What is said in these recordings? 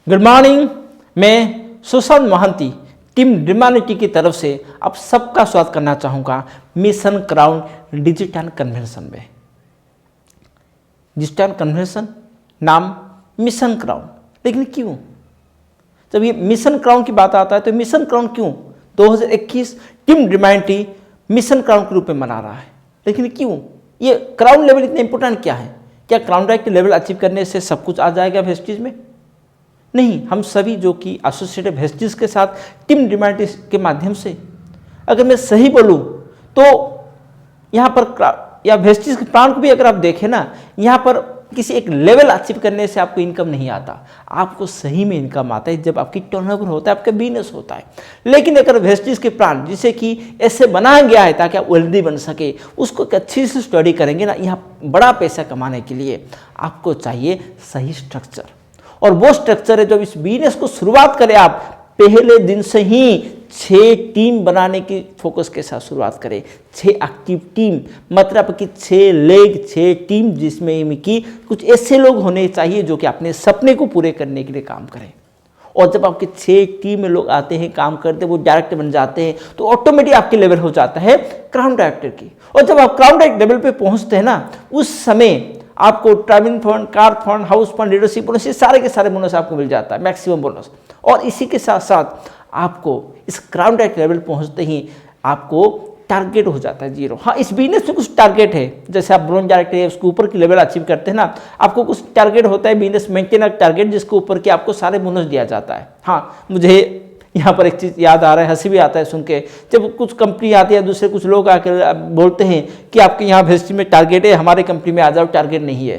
Good morning. मैं Sushant Mohanty team ड्रीमानिटी की तरफ से आप सबका स्वागत करना चाहूँगा मिशन क्राउन डिजिटल कन्वेंशन में। डिजिटल कन्वेंशन नाम मिशन क्राउन, लेकिन क्यों? जब ये मिशन क्राउन की बात आता है तो मिशन क्राउन क्यों 2021 टीम ड्रीमानिटी मिशन क्राउन के रूप में मना रहा है, लेकिन क्यों? ये क्राउन लेवल इतना इंपॉर्टेंट क्या है? क्या क्राउन डायरेक्ट लेवल अचीव करने से सब कुछ आ जाएगा वेस्टीज में? नहीं, हम सभी जो कि एसोसिएटेड वेस्टीज के साथ टीम ड्रीमानिटी के माध्यम से, अगर मैं सही बोलूँ तो यहाँ पर या वेस्टीज के प्लान को भी अगर आप देखें ना, यहाँ पर किसी एक लेवल अचीव करने से आपको इनकम नहीं आता। आपको सही में इनकम आता है जब आपकी टर्नओवर होता है, आपका बिजनेस होता है। लेकिन अगर वेस्टीज के प्लान जिसे कि ऐसे बनाया गया है ताकि आप वेल्दी बन सके, उसको अच्छी से स्टडी करेंगे ना, यहाँ बड़ा पैसा कमाने के लिए आपको चाहिए सही स्ट्रक्चर। और वो स्ट्रक्चर है जब इस बिजनेस को शुरुआत करें, आप पहले दिन से ही 6 टीम बनाने की फोकस के साथ शुरुआत करें। 6 एक्टिव टीम, मतलब कि 6 लेग 6 टीम, जिसमें कि कुछ ऐसे लोग होने चाहिए जो कि अपने सपने को पूरे करने के लिए काम करें। और जब आपके 6 टीम में लोग आते हैं, काम करते हैं, वो डायरेक्टर बन जाते हैं, तो ऑटोमेटिक आपके लेवल हो जाता है क्राउन डायरेक्टर की। और जब आप क्राउन डायरेक्टर लेवल पे पहुंचते हैं ना, उस समय आपको travelling fund, car fund, house fund, leadership bonus, ये सारे के सारे बोनस आपको मिल जाता है, मैक्सिमम बोनस। और इसी के साथ साथ आपको इस क्राउन डायरेक्टर लेवल पहुंचते ही आपको टारगेट हो जाता है 0। हाँ, इस बिजनेस में कुछ टारगेट है, जैसे आप ब्रोंज डायरेक्टर है उसके ऊपर की लेवल अचीव करते हैं ना, आपको कुछ टारगेट होता है बिजनेस मेंटेनर टारगेट, जिसके ऊपर के आपको सारे बोनस दिया जाता है। हाँ, मुझे यहाँ पर एक चीज़ याद आ रहा है, हंसी भी आता है सुन के, जब कुछ कंपनी आती है, दूसरे कुछ लोग आकर बोलते हैं कि आपके यहाँ वेस्टी में टारगेट है, हमारे कंपनी में आ जाओ, टारगेट नहीं है,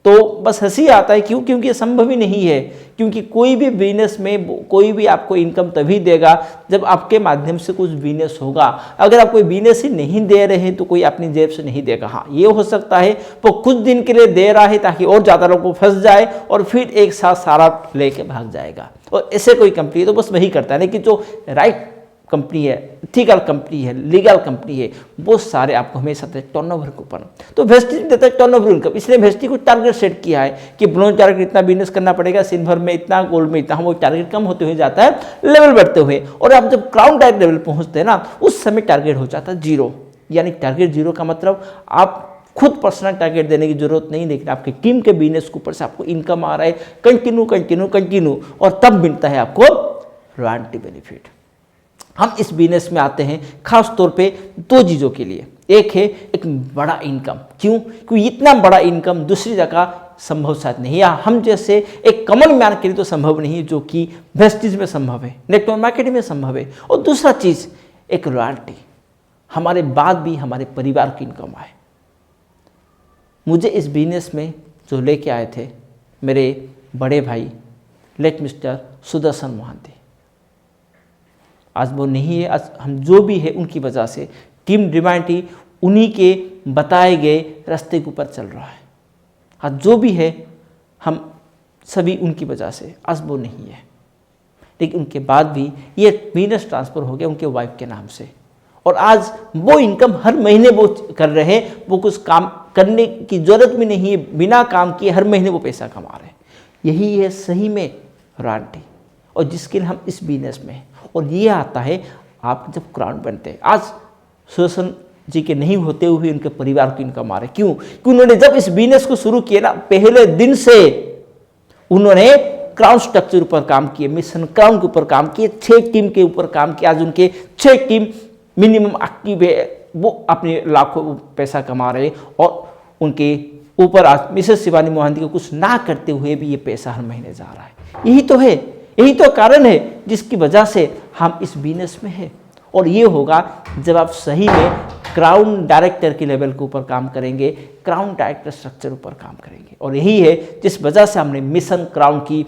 तो बस हंसी आता है। क्यों? क्योंकि ये संभव ही नहीं है। क्योंकि कोई भी बिजनेस में कोई भी आपको इनकम तभी देगा जब आपके माध्यम से कुछ बिजनेस होगा। अगर आप कोई बिजनेस ही नहीं दे रहे हैं तो कोई अपनी जेब से नहीं देगा। हाँ, ये हो सकता है वो कुछ दिन के लिए दे रहा है ताकि और ज़्यादा लोगों को फंस जाए और फिर एक साथ सारा लेके भाग जाएगा। और ऐसे कोई कंपनी तो बस वही करता है, लेकिन जो राइट कंपनी है, इथिकल कंपनी है, लीगल कंपनी है, वो सारे आपको हमेशा टर्नओवर के ऊपर। तो वेस्टीज देता है टर्नओवर इनकम, इसलिए वेस्टीज को टारगेट सेट किया है कि ब्रोंज टारगेट इतना बिजनेस करना पड़ेगा, सिल्वर में इतना, गोल्ड में इतना। वो टारगेट कम होते हुए जाता है, लेवल बढ़ते हुए, और आप जब क्राउन डायरेक्ट लेवल पहुंचते हैं ना, उस समय टारगेट हो जाता है 0। यानी टारगेट 0 का मतलब आप खुद पर्सनल टारगेट देने की जरूरत नहीं, लेकिन आपकी टीम के बिजनेस के ऊपर से आपको इनकम आ रहा है कंटिन्यू, और तब मिलता है आपको रॉयल्टी बेनिफिट। हम इस बिजनेस में आते हैं खास तौर पे 2 चीज़ों के लिए। एक है एक बड़ा इनकम। क्यों? क्योंकि इतना बड़ा इनकम दूसरी जगह संभव शायद नहीं, या हम जैसे एक कॉमन मैन के लिए तो संभव नहीं है, जो कि वेस्टीज में संभव है, नेटवर्क मार्केटिंग में संभव है। और दूसरा चीज़ एक रॉयल्टी, हमारे बाद भी हमारे परिवार की इनकम आए। मुझे इस बिजनेस में जो लेके आए थे मेरे बड़े भाई लेट मिस्टर सुदर्शन मोहंती, आज वो नहीं है। आज हम जो भी है उनकी वजह से टीम ड्रीमानिटी उन्हीं के बताए गए रास्ते के ऊपर चल रहा है। आज जो भी है हम सभी उनकी वजह से, आज वो नहीं है, लेकिन उनके बाद भी ये बिजनेस ट्रांसफ़र हो गया उनके वाइफ के नाम से, और आज वो इनकम हर महीने वो कर रहे हैं। वो कुछ काम करने की ज़रूरत भी नहीं है, बिना काम किए हर महीने वो पैसा कमा रहे हैं। यही है सही में रॉयल्टी, और जिसके लिए हम इस बिजनेस में हैं। और ये आता है आप जब क्राउन बनते हैं। आज सुदर्शन जी के नहीं होते हुए उनके परिवार की इनकम आ रही। क्यों? कि उन्होंने जब इस बिजनेस को शुरू किया ना, पहले दिन से उन्होंने क्राउन स्ट्रक्चर ऊपर काम किए, मिशन क्राउन के ऊपर काम किए, 6 टीम के ऊपर काम किया। आज उनके 6 टीम मिनिमम एक्टिव है, वो अपने लाखों पैसा कमा रहे, और उनके ऊपर आज मिसेस शिवानी मोहंती को कुछ ना करते हुए भी ये पैसा हर महीने जा रहा है। यही तो है, यही तो कारण है जिसकी वजह से हम इस बिजनेस में हैं। और ये होगा जब आप सही में क्राउन डायरेक्टर के लेवल के ऊपर काम करेंगे, क्राउन डायरेक्टर स्ट्रक्चर ऊपर काम करेंगे। और यही है जिस वजह से हमने मिशन क्राउन की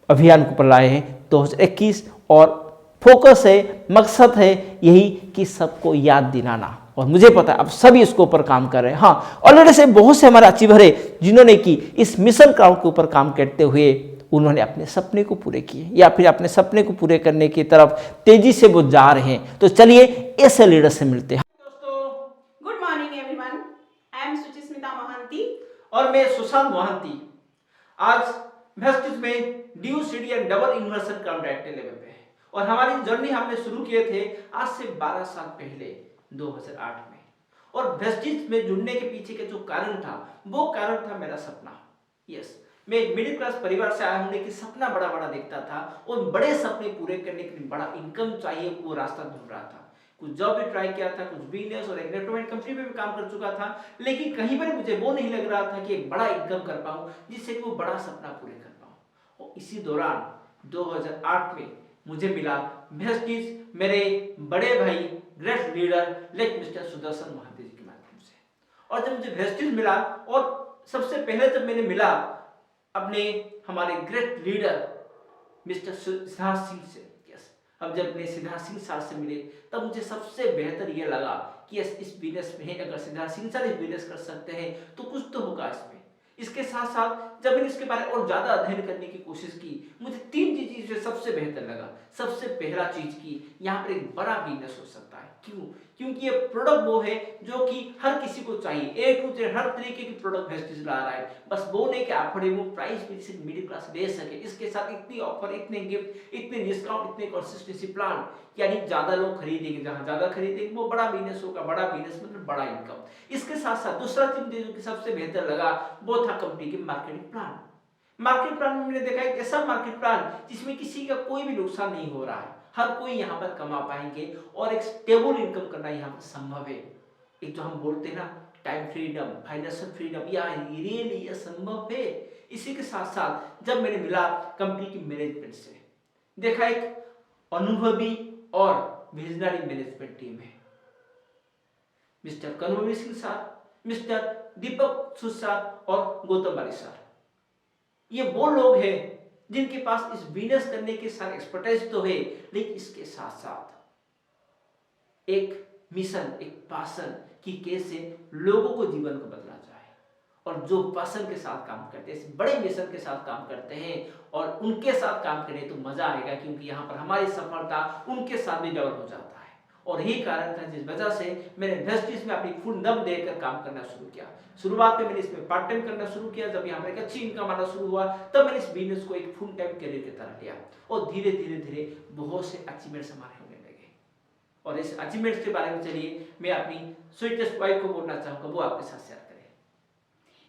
अभियान को ऊपर लाए हैं 2021, और फोकस है, मकसद है यही कि सबको याद दिलाना। और मुझे पता है आप सभी इसके ऊपर काम कर रहे हैं। हाँ, ऑलरेडी से बहुत से हमारे अचीवर है जिन्होंने कि इस मिशन क्राउन के ऊपर काम करते हुए उन्होंने अपने सपने को पूरे किए, या फिर अपने सपने को पूरे करने की तरफ तेजी से वो जा रहे हैं। तो चलिए ऐसे लीडर से मिलते हैं। दोस्तों, good morning everyone. I am Suchismita Mohanty और मैं सुशांत मोहंती। आज वेस्टिज में due CD and double inversion crown director level पे है और हमारी जर्नी हमने शुरू किए थे आज से 12 साल पहले 2008 में। और वेस्टिज में जुड़ने के पीछे के जो कारण था वो कारण था मेरा सपना। यस, मैं एक मिडिल क्लास परिवार से आया होने की सपना बड़ा बड़ा देखता था और बड़े सपने पूरे करने के लिए बड़ा इनकम चाहिए वो रास्ता ढूंढ रहा था। कुछ जॉब भी ट्राई किया था, कुछ बिजनेस और एक नेटवर्क कंपनी में भी काम कर चुका था, लेकिन कहीं पर मुझे वो नहीं लग रहा था कि एक बड़ा इनकम कर पाऊं जिससे कि वो बड़ा सपना पूरे कर पाऊं। और इसी दौरान 2008 में मुझे मिला वेस्टिज मेरे बड़े भाई great leader late mister Sudarshan Mahanti ji के माध्यम से। और जब मुझे वेस्टिज मिला और सबसे पहले जब मैंने मिला अपने हमारे great leader mister Siddharth Singh से, यस, अब जब मैं सिद्धार्थ सिंह सर से मिले तब मुझे सबसे बेहतर ये लगा कि यस, इस बिजनेस में अगर सिद्धार्थ सिंह सर इस बिजनेस कर सकते हैं तो कुछ तो होगा इसमें। इसके साथ साथ जब मैंने इसके बारे में और ज्यादा अध्ययन करने की कोशिश की मुझे 3 चीजें सबसे बेहतर लगा। सबसे पहला चीज की यहाँ पर एक बड़ा बिजनेस हो सकता है। क्यों? क्योंकि ये प्रोडक्ट वो है जो कि हर किसी को चाहिए, ए टू जेड हर तरीके की प्रोडक्ट वेस्टिज ला रहा है। बस वो नहीं कि अफोर्डेबल प्राइस पे जिसे मिडिल क्लास ले सके, इसके साथ इतनी ऑफर, इतने गिफ्ट, इतने डिस्काउंट, इतने कंसिस्टेंसी प्लान, यानी ज्यादा लोग खरीदेंगे, जहां ज्यादा खरीदेंगे वो बड़ा बिजनेस होगा। बड़ा बिजनेस मतलब बड़ा इनकम। इसके साथ साथ दूसरा चीज जो कि सबसे बेहतर लगा वो था कंपनी की मार्केटिंग प्लान। मार्केट प्लान में मैंने देखा एक ऐसा मार्केट प्लान जिसमें किसी का कोई भी नुकसान नहीं हो रहा है, हर कोई यहाँ पर कमा पाएंगे और एक स्टेबल इनकम करना यहाँ पर संभव है। एक जो हम बोलते हैं ना टाइम फ्रीडम, फाइनेंशियल फ्रीडम, या रियली ये संभव है। इसी के साथ साथ जब मैंने मिला कंपनी की मैनेजमेंट से, देखा एक अनुभवी और विजनरी मैनेजमेंट टीम है। मिस्टर कन्वरवीर सिंह सर, मिस्टर दीपक सूद सर और गौतम बाली सर, ये वो लोग हैं जिनके पास इस बिजनेस करने के सारे एक्सपर्टाइज तो है, लेकिन इसके साथ साथ एक मिशन, एक पैशन कि कैसे लोगों को जीवन को बदला जाए। और जो पैशन के साथ काम करते हैं, बड़े मिशन के साथ काम करते हैं और उनके साथ काम करें तो मजा आएगा, क्योंकि यहाँ पर हमारी सफलता उनके साथ भी डबल हो जाता है। और यही कारण था जिस वजह से मैंने वेस्टिज में अपनी फुल दम देकर काम करना शुरू किया। शुरुआत में मैंने इसमें पार्ट टाइम करना शुरू किया। जब यहाँ पर एक अच्छी इनकम आना शुरू हुआ तब मैंने इस बिजनेस को एक फुल टाइम करियर की तरह लिया और धीरे धीरे धीरे बहुत से अचीवमेंट्स हमारे होने लगे। और इस अचीवमेंट्स के बारे में चलिए मैं अपनी स्वीटेस्ट वाइफ को बोलना चाहूँगा, वो आपके साथ शेयर करें।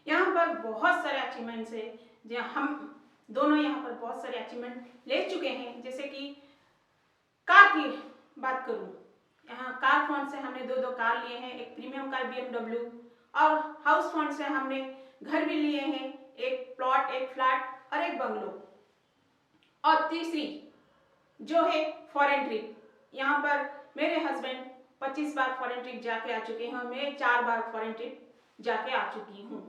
यहाँ पर बहुत सारे अचीवमेंट्स है जो हम दोनों यहाँ पर बहुत सारे अचीवमेंट ले चुके हैं। जैसे कि कार की बात करूँ, यहाँ कार फंड से हमने 2 कार लिए हैं, एक प्रीमियम कार BMW, और हाउस फंड से हमने घर भी लिए हैं, एक प्लॉट, एक फ्लैट और एक बंगलो। और तीसरी जो है फॉरेन ट्रिप, यहाँ पर मेरे हस्बैंड 25 बार फॉरेन ट्रिप जाके आ चुके हैं, मैं 4 बार फॉरेन ट्रिप जाके आ चुकी हूँ।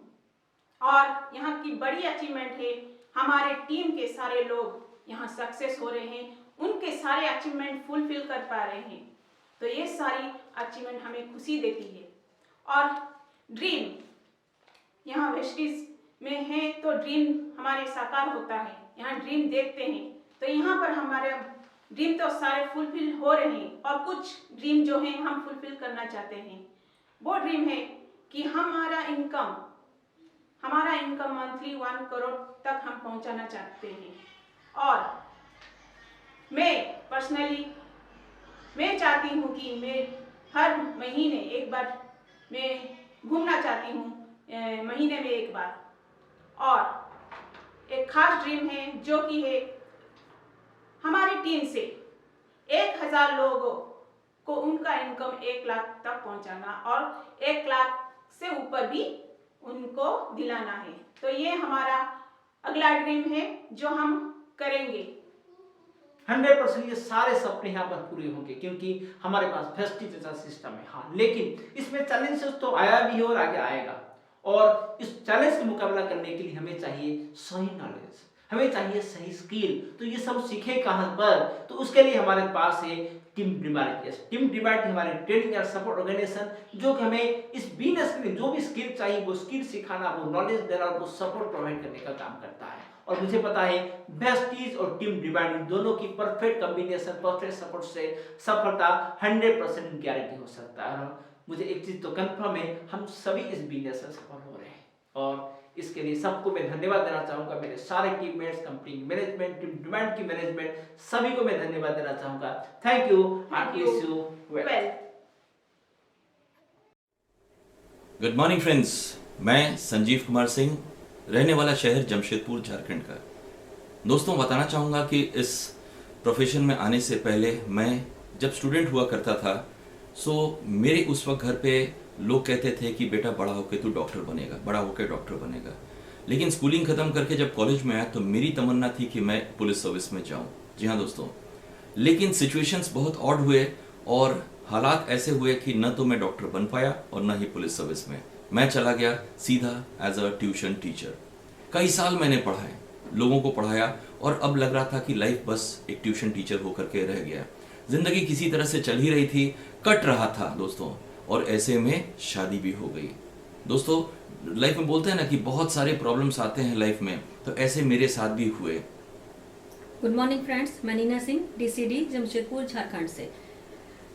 और यहाँ की बड़ी अचीवमेंट है हमारे टीम के सारे लोग यहाँ सक्सेस हो रहे हैं, उनके सारे अचीवमेंट फुलफिल कर पा रहे हैं। तो ये सारी अचीवमेंट हमें खुशी देती है। और ड्रीम यहाँ वेस्टिज में है तो ड्रीम हमारे साकार होता है। यहाँ ड्रीम देखते हैं तो यहाँ पर हमारे ड्रीम तो सारे फुलफिल हो रहे हैं और कुछ ड्रीम जो हैं हम फुलफिल करना चाहते हैं। वो ड्रीम है कि हमारा इनकम मंथली 1 करोड़ तक हम पहुँचाना चाहते हैं। और मैं पर्सनली मैं चाहती हूँ कि मैं हर महीने एक बार मैं घूमना चाहती हूँ, महीने में एक बार। और एक खास ड्रीम है जो कि है हमारी टीम से 1000 लोगों को उनका इनकम 1 लाख तक पहुँचाना और 1 लाख से ऊपर भी उनको दिलाना है। तो ये हमारा अगला ड्रीम है जो हम करेंगे। 100% ये सारे सपने यहाँ पर पूरे होंगे क्योंकि हमारे पास वेस्टिज जैसा सिस्टम है। हाँ, लेकिन इसमें चैलेंजेस तो आया भी है और आगे आएगा। और इस चैलेंज का मुकाबला करने के लिए हमें चाहिए सही नॉलेज, हमें चाहिए सही स्किल। तो ये सब सीखे कहाँ पर? तो उसके लिए हमारे पास है टीम डिमांड। टीम डिमांड हमारे ट्रेनिंग और सपोर्ट ऑर्गेनाइजेशन जो कि हमें इस बिजनेस के लिए जो भी स्किल चाहिए वो स्किल सिखाना, वो नॉलेज देना और वो सपोर्ट प्रोवाइड करने का काम करता है। और मुझे पता है वेस्टिज और टीम डिमांड दोनों की परफेक्ट कॉम्बिनेशन, परफेक्ट सपोर्ट से सफलता 100% गारंटी हो सकता है। और मुझे एक चीज तो कंफर्म है, हम सभी इस बिजनेस में सफल हो रहे हैं। और इसके लिए सबको मैं धन्यवाद देना चाहूँगा। मेरे सारे teammates, company management, team demand की मैनेजमेंट, सभी को मैं धन्यवाद देना चाहूँगा। Thank you. Thank I you. Wish you well. Well. Good morning friends, मैं संजीव कुमार सिंह, रहने वाला शहर जमशेदपुर झारखंड का। दोस्तों, बताना चाहूँगा कि इस प्रोफेशन में आने से पहले मैं जब स्टूडेंट हुआ करता था, मेरे उस वक्त घर पे लोग कहते थे कि बेटा बड़ा होकर तू डॉक्टर बनेगा, बड़ा होकर डॉक्टर बनेगा। लेकिन स्कूलिंग ख़त्म करके जब कॉलेज में आया तो मेरी तमन्ना थी कि मैं पुलिस सर्विस में जाऊँ। जी हाँ दोस्तों, लेकिन सिचुएशंस बहुत ऑड हुए और हालात ऐसे हुए कि न तो मैं डॉक्टर बन पाया और न ही पुलिस सर्विस में। मैं चला गया सीधा एज अ ट्यूशन टीचर। कई साल मैंने पढ़ाए, लोगों को पढ़ाया और अब लग रहा था कि लाइफ बस एक ट्यूशन टीचर होकर के रह गया। जिंदगी किसी तरह से चल ही रही थी, कट रहा था दोस्तों, और ऐसे में शादी भी हो गई। दोस्तों, लाइफ में बोलते हैं ना कि बहुत सारे प्रॉब्लम्स आते हैं लाइफ में, तो ऐसे मेरे साथ भी हुए। गुड मॉर्निंग फ्रेंड्स, मैं नीना सिंह, डीसीडी जमशेदपुर झारखंड से।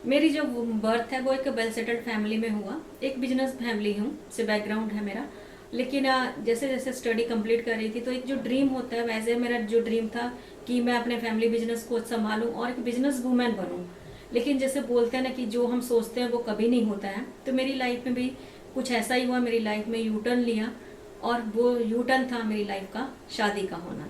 मेरी जो बर्थ है वो एक वेल सेटल्ड फैमिली में हुआ। एक बिजनेस फैमिली हूँ से बैकग्राउंड है मेरा। लेकिन जैसे जैसे स्टडी कंप्लीट कर रही थी तो एक जो ड्रीम होता है, वैसे मेरा जो ड्रीम था कि मैं अपने फैमिली बिजनेस को संभालूं और एक बिजनेस वूमेन बनूं। लेकिन जैसे बोलते हैं ना कि जो हम सोचते हैं वो कभी नहीं होता है, तो मेरी लाइफ में भी कुछ ऐसा ही हुआ। मेरी लाइफ में यू टर्न लिया और वो यू टर्न था मेरी लाइफ का शादी का होना।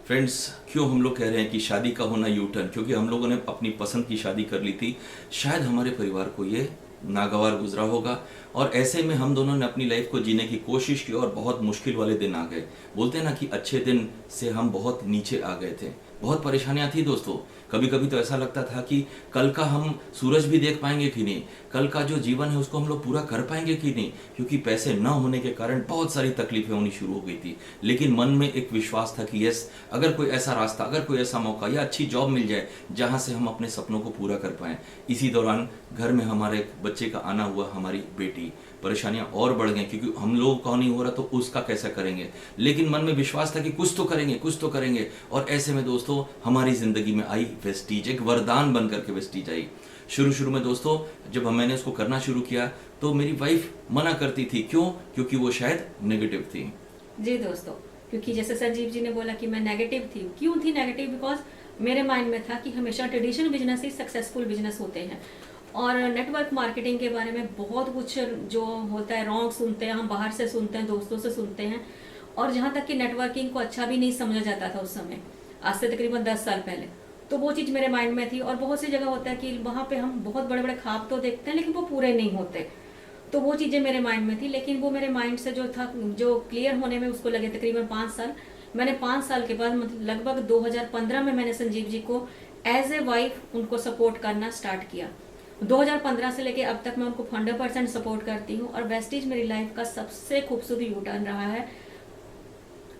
फ्रेंड्स, क्यों हम लोग कह रहे हैं कि शादी का होना यू टर्न? क्योंकि हम लोगों ने अपनी पसंद की शादी कर ली थी। शायद हमारे परिवार को ये नागवार गुजरा होगा और ऐसे में हम दोनों ने अपनी लाइफ को जीने की कोशिश की और बहुत मुश्किल वाले दिन आ गए। बोलते हैं ना कि अच्छे दिन से हम बहुत नीचे आ गए थे, बहुत परेशानियां थी दोस्तों। कभी कभी तो ऐसा लगता था कि कल का हम सूरज भी देख पाएंगे कि नहीं, कल का जो जीवन है उसको हम लोग पूरा कर पाएंगे कि नहीं, क्योंकि पैसे न होने के कारण बहुत सारी तकलीफें होनी शुरू हो गई थी। लेकिन मन में एक विश्वास था कि यस, अगर कोई ऐसा रास्ता, अगर कोई ऐसा मौका या अच्छी जॉब मिल जाए जहां से हम अपने सपनों को पूरा कर पाएं। इसी दौरान घर में हमारे एक बच्चे का आना हुआ, हमारी बेटी। परेशानियां और बढ़ गई क्योंकि हम लोगों का नहीं हो रहा तो उसका कैसे करेंगे। लेकिन मन में विश्वास था कि कुछ तो करेंगे, कुछ तो करेंगे। और ऐसे में दोस्तों हमारी जिंदगी में आई वेस्टीज, एक वरदान बन करके वेस्टीज आई। शुरू में दोस्तों जब मैंने इसको करना शुरू किया तो मेरी वाइफ मना करती थी। क्यों? क्योंकि वो शायद नेगेटिव थी। जी दोस्तों, क्योंकि जैसे संजीव जी ने बोला कि मैं नेगेटिव थी। क्यों थी नेगेटिव? बिकॉज मेरे माइंड में था कि हमेशा ट्रेडिशनल बिजनेस ही सक्सेसफुल बिजनेस होते हैं और नेटवर्क मार्केटिंग के बारे में बहुत कुछ जो होता है रॉन्ग सुनते हैं, हम बाहर से सुनते हैं, दोस्तों से सुनते हैं। और जहाँ तक कि नेटवर्किंग को अच्छा भी नहीं समझा जाता था उस समय, आज से तकरीबन 10 साल पहले। तो वो चीज़ मेरे माइंड में थी। और बहुत सी जगह होता है कि वहाँ पे हम बहुत बड़े बड़े ख्वाब तो देखते हैं लेकिन वो पूरे नहीं होते। तो वो चीज़ें मेरे माइंड में थी, लेकिन वो मेरे माइंड से जो था, जो क्लियर होने में उसको लगे तकरीबन 5 साल। मैंने 5 साल के बाद मतलब लगभग 2015 में मैंने संजीव जी को एज ए वाइफ उनको सपोर्ट करना स्टार्ट किया। 2015 से लेके अब तक मैं उनको 100% सपोर्ट करती हूँ और वेस्टीज मेरी लाइफ का सबसे खूबसूरत यू टर्न रहा है।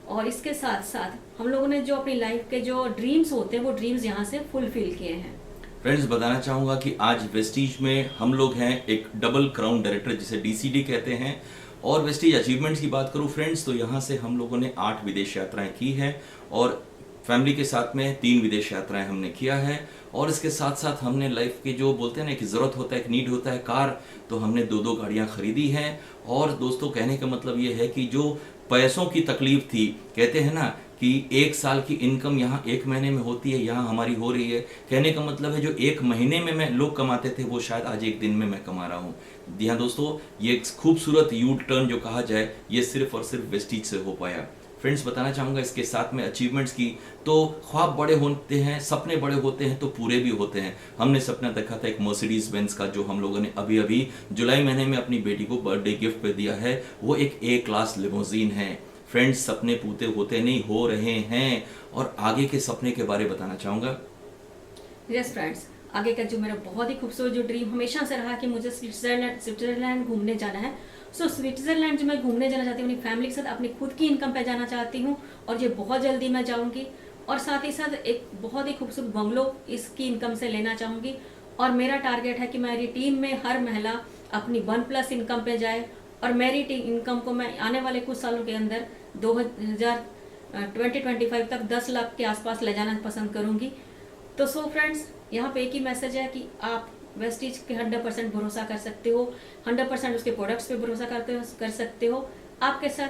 और इसके साथ साथ हम लोगों ने जो अपनी लाइफ के जो ड्रीम्स होते हैं वो ड्रीम्स यहाँ से फुलफिल किए हैं। फ्रेंड्स, बताना चाहूँगा कि आज वेस्टीज में हम लोग हैं एक डबल क्राउन डायरेक्टर, जिसे डीसीडी कहते हैं। और वेस्टीज अचीवमेंट्स की बात करूँ फ्रेंड्स, तो यहाँ से हम लोगों ने 8 विदेश यात्राएं की हैं और फैमिली के साथ में 3 विदेश यात्राएं हमने किया है। और इसके साथ साथ हमने लाइफ के जो बोलते हैं ना कि ज़रूरत होता है, एक नीड होता है कार, तो हमने 2 गाड़ियाँ खरीदी हैं। और दोस्तों कहने का मतलब ये है कि जो पैसों की तकलीफ थी, कहते हैं ना कि 1 साल की इनकम यहाँ 1 महीने में होती है, यहाँ हमारी हो रही है। कहने का मतलब है जो 1 महीने में मैं लोग कमाते थे वो शायद आज 1 दिन में मैं कमा रहा हूँ। जी हाँ दोस्तों, ये एक खूबसूरत यू टर्न जो कहा जाए, ये सिर्फ और सिर्फ वेस्टीज से हो पाया। फ्रेंड्स, बताना चाहूँगा इसके साथ में अचीवमेंट्स की, तो ख्वाब बड़े होते हैं, सपने बड़े होते हैं तो पूरे भी होते हैं। हमने सपना देखा था एक मर्सिडीज बेंज का, जो हम लोगों ने अभी अभी जुलाई महीने में अपनी बेटी को बर्थडे गिफ्ट पे दिया है। वो एक A क्लास लिमोजीन है। फ्रेंड्स, सपने पूरे होते नहीं, हो रहे हैं। और आगे के सपने के बारे में बताना चाहूँगा। यस फ्रेंड्स, आगे का जो मेरा बहुत ही खूबसूरत जो ड्रीम हमेशा से रहा कि मुझे स्विट्जरलैंड घूमने जाना है। सो स्विट्जरलैंड जो मैं घूमने जाना चाहती हूँ अपनी फैमिली के साथ, अपनी खुद की इनकम पे जाना चाहती हूँ और ये बहुत जल्दी मैं जाऊँगी। और साथ ही साथ एक बहुत ही खूबसूरत बंगलो इसकी इनकम से लेना चाहूँगी। और मेरा टारगेट है कि मेरी टीम में हर महिला अपनी 1+ इनकम पे जाए और मेरी इनकम को मैं आने वाले कुछ सालों के अंदर 2025 तक 10 लाख के आसपास ले जाना पसंद करूँगी। तो सो फ्रेंड्स, यहाँ पे एक ही मैसेज है कि आप वेस्टीज के 100% भरोसा कर सकते हो, 100% उसके प्रोडक्ट्स पे भरोसा कर सकते हो। आपके साथ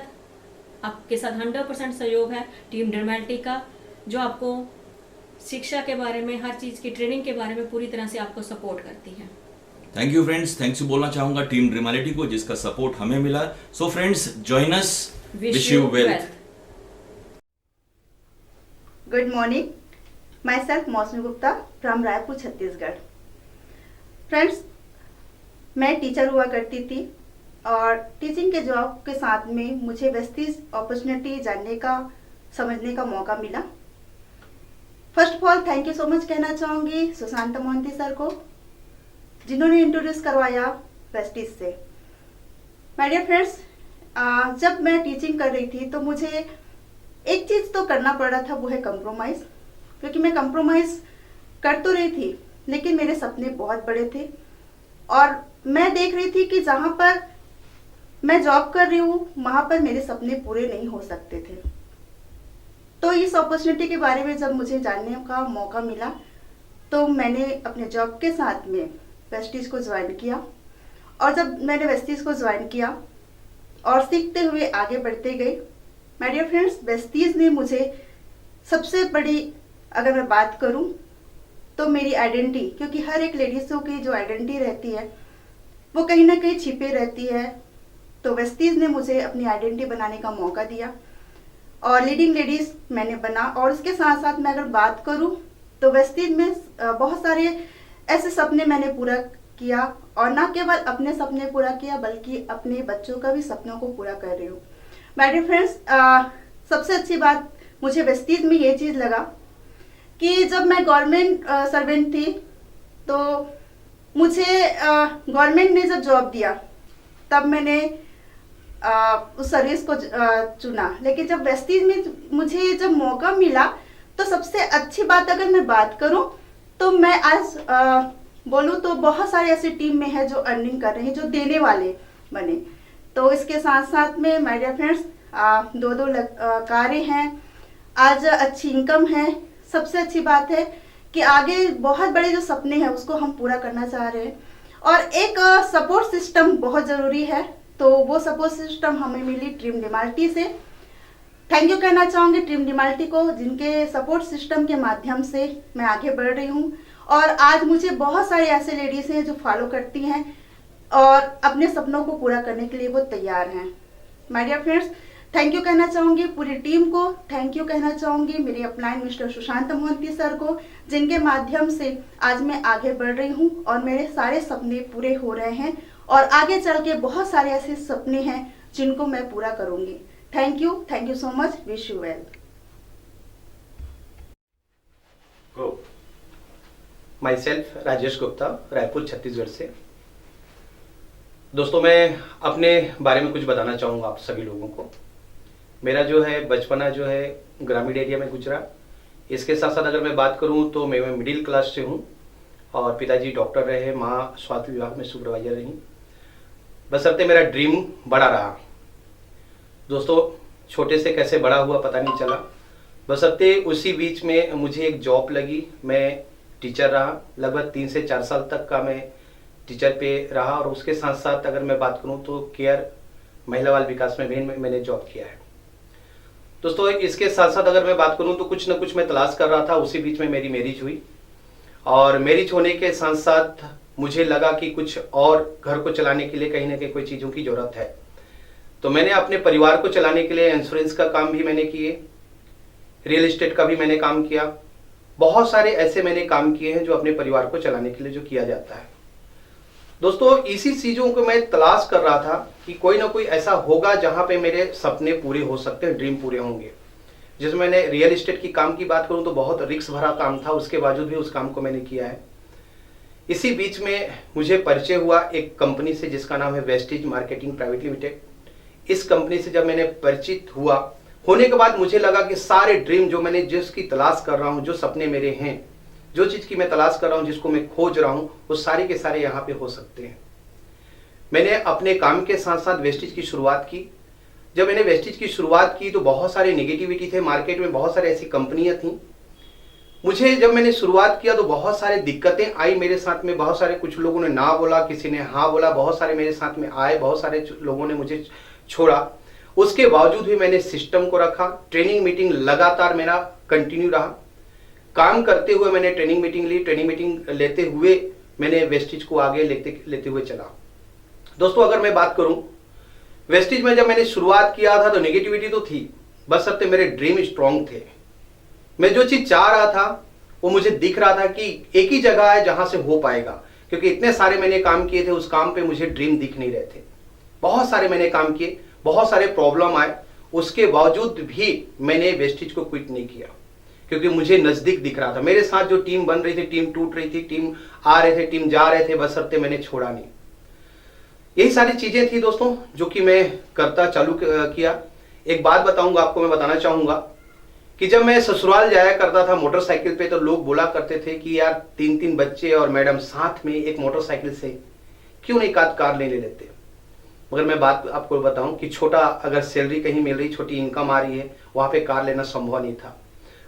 आपके साथ 100% सहयोग है टीम ड्रीमाल्टी का, जो आपको शिक्षा के बारे में, हर चीज़ की ट्रेनिंग के बारे में पूरी तरह से आपको सपोर्ट करती है। Thank you friends, thanks you बोलना चाहूंगा टीम ड्रीमालिटी को, जिसका सपोर्ट हमें मिला। So friends, join us, wish you wealth. Good morning, my self मौसमी गुप्ता फ्रॉम रायपुर छत्तीसगढ़। फ्रेंड्स, मैं टीचर हुआ करती थी और टीचिंग के जॉब के साथ में मुझे वेस्टीज अपॉर्चुनिटी जानने का, समझने का मौका मिला। First of all thank you so much कहना चाहूँगी सुशांत मोहंती सर को, जिन्होंने इंट्रोड्यूस करवाया वेस्टीज से। माय डियर फ्रेंड्स, जब मैं टीचिंग कर रही थी तो मुझे एक चीज़ तो करना पड़ रहा था, वो है कंप्रोमाइज़। क्योंकि मैं कंप्रोमाइज़ कर तो रही थी, लेकिन मेरे सपने बहुत बड़े थे और मैं देख रही थी कि जहाँ पर मैं जॉब कर रही हूँ वहाँ पर मेरे सपने पूरे नहीं हो सकते थे। तो इस अपॉर्चुनिटी के बारे में जब मुझे जानने का मौका मिला तो मैंने अपने जॉब के साथ में वेस्टीज को ज्वाइन किया। और जब मैंने वेस्टीज को ज्वाइन किया और सीखते हुए आगे बढ़ते गए, माय डियर फ्रेंड्स, वेस्टीज ने मुझे सबसे बड़ी, अगर मैं बात करूं तो मेरी आइडेंटिटी, क्योंकि हर एक लेडीज़ों की जो आइडेंटिटी रहती है वो कहीं ना कहीं छिपे रहती है, तो वेस्टीज ने मुझे अपनी आइडेंटिटी बनाने का मौका दिया और लीडिंग लेडीज मैंने बना। और उसके साथ साथ मैं अगर बात करूं तो वेस्टीज में बहुत सारे ऐसे सपने मैंने पूरा किया, और ना केवल अपने सपने पूरा किया बल्कि अपने बच्चों का भी सपनों को पूरा कर रही हूँ। माय डियर फ्रेंड्स, सबसे अच्छी बात मुझे वेस्टीज में ये चीज़ लगा कि जब मैं गवर्नमेंट सर्वेंट थी तो मुझे गवर्नमेंट ने जब जॉब दिया तब मैंने उस सर्विस को चुना, लेकिन जब वेस्टीज में मुझे जब मौका मिला तो सबसे अच्छी बात अगर मैं बात करूं तो मैं आज बोलूं तो बहुत सारे ऐसी टीम में है जो अर्निंग कर रहे हैं, जो देने वाले बने। तो इसके साथ साथ में माय डियर फ्रेंड्स, दो कार्य हैं, आज अच्छी इनकम है। सबसे अच्छी बात है कि आगे बहुत बड़े जो सपने हैं उसको हम पूरा करना चाह रहे हैं, और एक सपोर्ट सिस्टम बहुत ज़रूरी है। तो वो सपोर्ट सिस्टम हमें मिली टीम ड्रीमाल्टी से। थैंक यू कहना चाहूँगी टीम ड्रीमाल्टी को, जिनके सपोर्ट सिस्टम के माध्यम से मैं आगे बढ़ रही हूँ और आज मुझे बहुत सारे ऐसे लेडीज़ हैं जो फॉलो करती हैं और अपने सपनों को पूरा करने के लिए वो तैयार हैं। My dear friends, thank you कहना चाहूँगी पूरी टीम को, थैंक यू कहना चाहूँगी मेरे upline mister Sushant Mohanty sir को, जिनके माध्यम से आज मैं आगे बढ़ रही हूँ और मेरे सारे सपने पूरे हो रहे हैं और आगे चल के बहुत सारे ऐसे सपने हैं जिनको मैं पूरा करूँगी। Thank you so much, wish you well. My self Rajesh Gupta, Raipur Chhattisgarh से। दोस्तों, मैं अपने बारे में कुछ बताना चाहूँगा आप सभी लोगों को। मेरा जो है बचपना जो है ग्रामीण एरिया में गुजरा। इसके साथ साथ अगर मैं बात करूँ तो मैं मिडिल क्लास से हूँ और पिताजी डॉक्टर रहे, माँ स्वास्थ्य विभाग में सुपरवाइजर रही। बशर्ते मेरा ड्रीम बड़ा रहा। दोस्तों, छोटे से कैसे बड़ा हुआ पता नहीं चला, बशर्ते उसी बीच में मुझे एक जॉब लगी। मैं टीचर रहा, लगभग 3 से 4 साल तक का मैं टीचर पे रहा और उसके साथ साथ अगर मैं बात करूं तो केयर महिला बाल विकास में भी मैंने जॉब किया है। दोस्तों, इसके साथ साथ अगर मैं बात करूं तो कुछ ना कुछ मैं तलाश कर रहा था। उसी बीच में मेरी मैरिज हुई और मैरिज होने के साथ साथ मुझे लगा कि कुछ और घर को चलाने के लिए कहीं ना कहीं कोई चीज़ों की ज़रूरत है। तो मैंने अपने परिवार को चलाने के लिए इंश्योरेंस का काम भी मैंने किए, रियल एस्टेट का भी मैंने काम किया। बहुत सारे ऐसे मैंने काम किए हैं जो अपने परिवार को चलाने के लिए जो किया जाता है। दोस्तों, इसी चीज़ों को मैं तलाश कर रहा था कि कोई ना कोई ऐसा होगा जहाँ पे मेरे सपने पूरे हो सकते हैं, ड्रीम पूरे होंगे। जिसमें मैंने रियल एस्टेट की काम की बात करूँ तो बहुत रिस्क भरा काम था, उसके बावजूद भी उस काम को मैंने किया है। इसी बीच में मुझे परिचय हुआ एक कंपनी से जिसका नाम है वेस्टीज मार्केटिंग प्राइवेट लिमिटेड। इस कंपनी से जब मैंने परिचित होने के बाद मुझे लगा कि सारे ड्रीम जो मैंने जिसकी तलाश कर रहा हूँ, जो सपने मेरे हैं, जो चीज़ की मैं तलाश कर रहा हूँ, जिसको मैं खोज रहा हूँ, वो सारे के सारे यहाँ पे हो सकते हैं। मैंने अपने काम के साथ साथ वेस्टीज की शुरुआत की। जब मैंने वेस्टीज की शुरुआत की तो बहुत सारे नेगेटिविटी थे, मार्केट में बहुत सारी ऐसी कंपनियां थी। मुझे जब मैंने शुरुआत किया तो बहुत सारे दिक्कतें आई मेरे साथ में। बहुत सारे कुछ लोगों ने ना बोला, किसी ने हाँ बोला, बहुत सारे मेरे साथ में आए, बहुत सारे लोगों ने मुझे छोड़ा। उसके बावजूद भी मैंने सिस्टम को रखा। ट्रेनिंग मीटिंग लगातार मेरा कंटिन्यू रहा। काम करते हुए मैंने ट्रेनिंग मीटिंग ली, ट्रेनिंग मीटिंग लेते हुए मैंने वेस्टिज को आगे लेते हुए चला। दोस्तों अगर मैं बात करूं, वेस्टिज में जब मैंने शुरुआत किया था तो नेगेटिविटी तो थी, बस सबसे मेरे ड्रीम स्ट्रांग थे। मैं जो चीज चाह रहा था वो मुझे दिख रहा था कि एक ही जगह है जहां से हो पाएगा, क्योंकि इतने सारे मैंने काम किए थे, उस काम पे मुझे ड्रीम दिख नहीं रहे थे। बहुत सारे मैंने काम किए, बहुत सारे प्रॉब्लम आए, उसके बावजूद भी मैंने वेस्टिज को क्विट नहीं किया, क्योंकि मुझे नजदीक दिख रहा था। मेरे साथ जो टीम बन रही थी, टीम टूट रही थी, टीम आ रहे थे, टीम जा रहे थे, बस सबसे मैंने छोड़ा नहीं। यही सारी चीजें थी दोस्तों जो कि मैं करता चालू किया। एक बात बताऊंगा आपको, मैं बताना चाहूंगा कि जब मैं ससुराल जाया करता था मोटरसाइकिल पे, तो लोग बोला करते थे कि यार 3-3 बच्चे और मैडम साथ में एक मोटरसाइकिल से क्यों नहीं कार ले लेते। मगर मैं बात आपको बताऊं कि छोटा अगर सैलरी कहीं मिल रही, छोटी इनकम आ रही है, वहां पे कार लेना संभव नहीं था।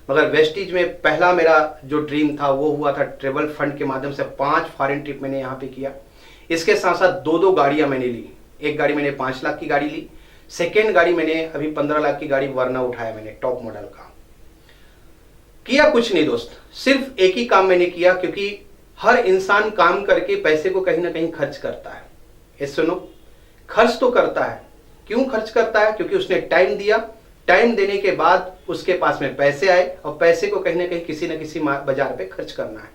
मगर वेस्टिज में पहला मेरा जो ड्रीम था वो हुआ था ट्रेवल फंड के माध्यम से 5 फॉरेन ट्रिप मैंने यहाँ पे किया। इसके साथ साथ 2 गाड़ियां मैंने ली। एक गाड़ी मैंने 5 लाख की गाड़ी ली, सेकेंड गाड़ी मैंने अभी 15 लाख की गाड़ी वरना उठाया मैंने, टॉप मॉडल का। किया कुछ नहीं दोस्त, सिर्फ एक ही काम मैंने किया, क्योंकि हर इंसान काम करके पैसे को कहीं ना कहीं खर्च करता है। ये सुनो, खर्च तो करता है। क्यों खर्च करता है? क्योंकि उसने टाइम दिया, टाइम देने के बाद उसके पास में पैसे आए, और पैसे को कहीं ना कहीं किसी न किसी बाजार पे खर्च करना है।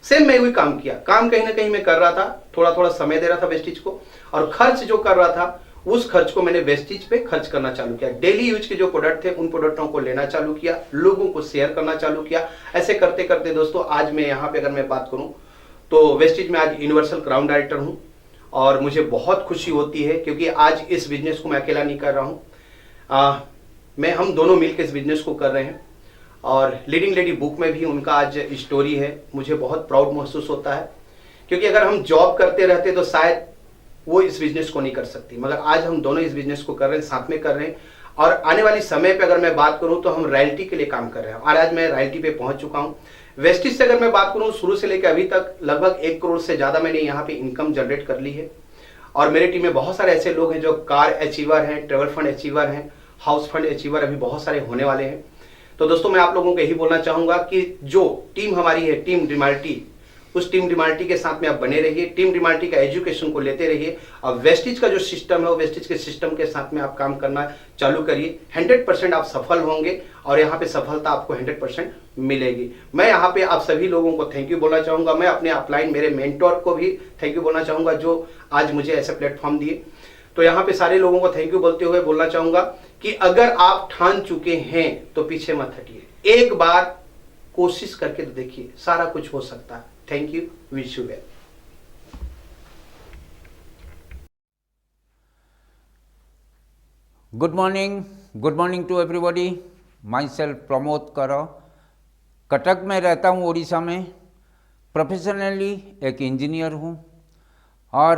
सेम मैं वही काम किया, काम कहीं ना कहीं मैं कर रहा था, थोड़ा थोड़ा समय दे रहा था वेस्टिज को, और खर्च जो कर रहा था उस खर्च को मैंने वेस्टिज पे खर्च करना चालू किया। डेली यूज के जो प्रोडक्ट थे उन प्रोडक्टों को लेना चालू किया, लोगों को शेयर करना चालू किया। ऐसे करते करते दोस्तों आज मैं यहाँ पे अगर मैं बात करूं तो वेस्टिज में आज यूनिवर्सल क्राउन डायरेक्टर हूं, और मुझे बहुत खुशी होती है क्योंकि आज इस बिजनेस को मैं अकेला नहीं कर रहा हूं। हम दोनों मिलकर इस बिजनेस को कर रहे हैं, और लीडिंग लेडी बुक में भी उनका आज स्टोरी है। मुझे बहुत प्राउड महसूस होता है, क्योंकि अगर हम जॉब करते रहते तो शायद वो इस बिजनेस को नहीं कर सकती, मगर आज हम दोनों इस बिजनेस को कर रहे हैं, साथ में कर रहे हैं। और आने वाली समय पे अगर मैं बात करूं तो हम रॉयल्टी के लिए काम कर रहे हैं, और आज मैं रॉयल्टी पे पहुंच चुका हूं। वेस्टिज से अगर मैं बात करूं, शुरू से लेकर अभी तक लगभग 1 करोड़ से ज्यादा मैंने यहाँ पे इनकम जनरेट कर ली है। और मेरे टीम में बहुत सारे ऐसे लोग हैं जो कार अचीवर हैं, ट्रेवल फंड अचीवर हैं, हाउस फंड अचीवर अभी बहुत सारे होने वाले हैं। तो दोस्तों मैं आप लोगों को यही बोलना चाहूंगा कि जो टीम हमारी है, टीम डिमाल्टी, उस टीम डिमाल्टी के साथ में आप बने रहिए, टीम डिमाल्टी का एजुकेशन को लेते रहिए, और वेस्टिज का जो सिस्टम है वो वेस्टिज के सिस्टम के साथ में आप काम करना चालू करिए। 100% आप सफल होंगे, और यहाँ पे सफलता आपको 100% मिलेगी। मैं यहाँ पे आप सभी लोगों को थैंक यू बोलना चाहूंगा। मैं अपने अपलाइन मेरे मेंटोर को भी थैंक यू बोलना चाहूंगा जो आज मुझे ऐसे प्लेटफॉर्म दिए। तो यहाँ पे सारे लोगों को थैंक यू बोलते हुए बोलना चाहूंगा कि अगर आप ठान चुके हैं तो पीछे मत हटिए, एक बार कोशिश करके तो देखिए, सारा कुछ हो सकता है। Thank you, wish you well. Good morning to everybody. Myself Pramod करो, कटक में रहता हूँ, उड़ीसा में। प्रोफेशनली एक इंजीनियर हूँ, और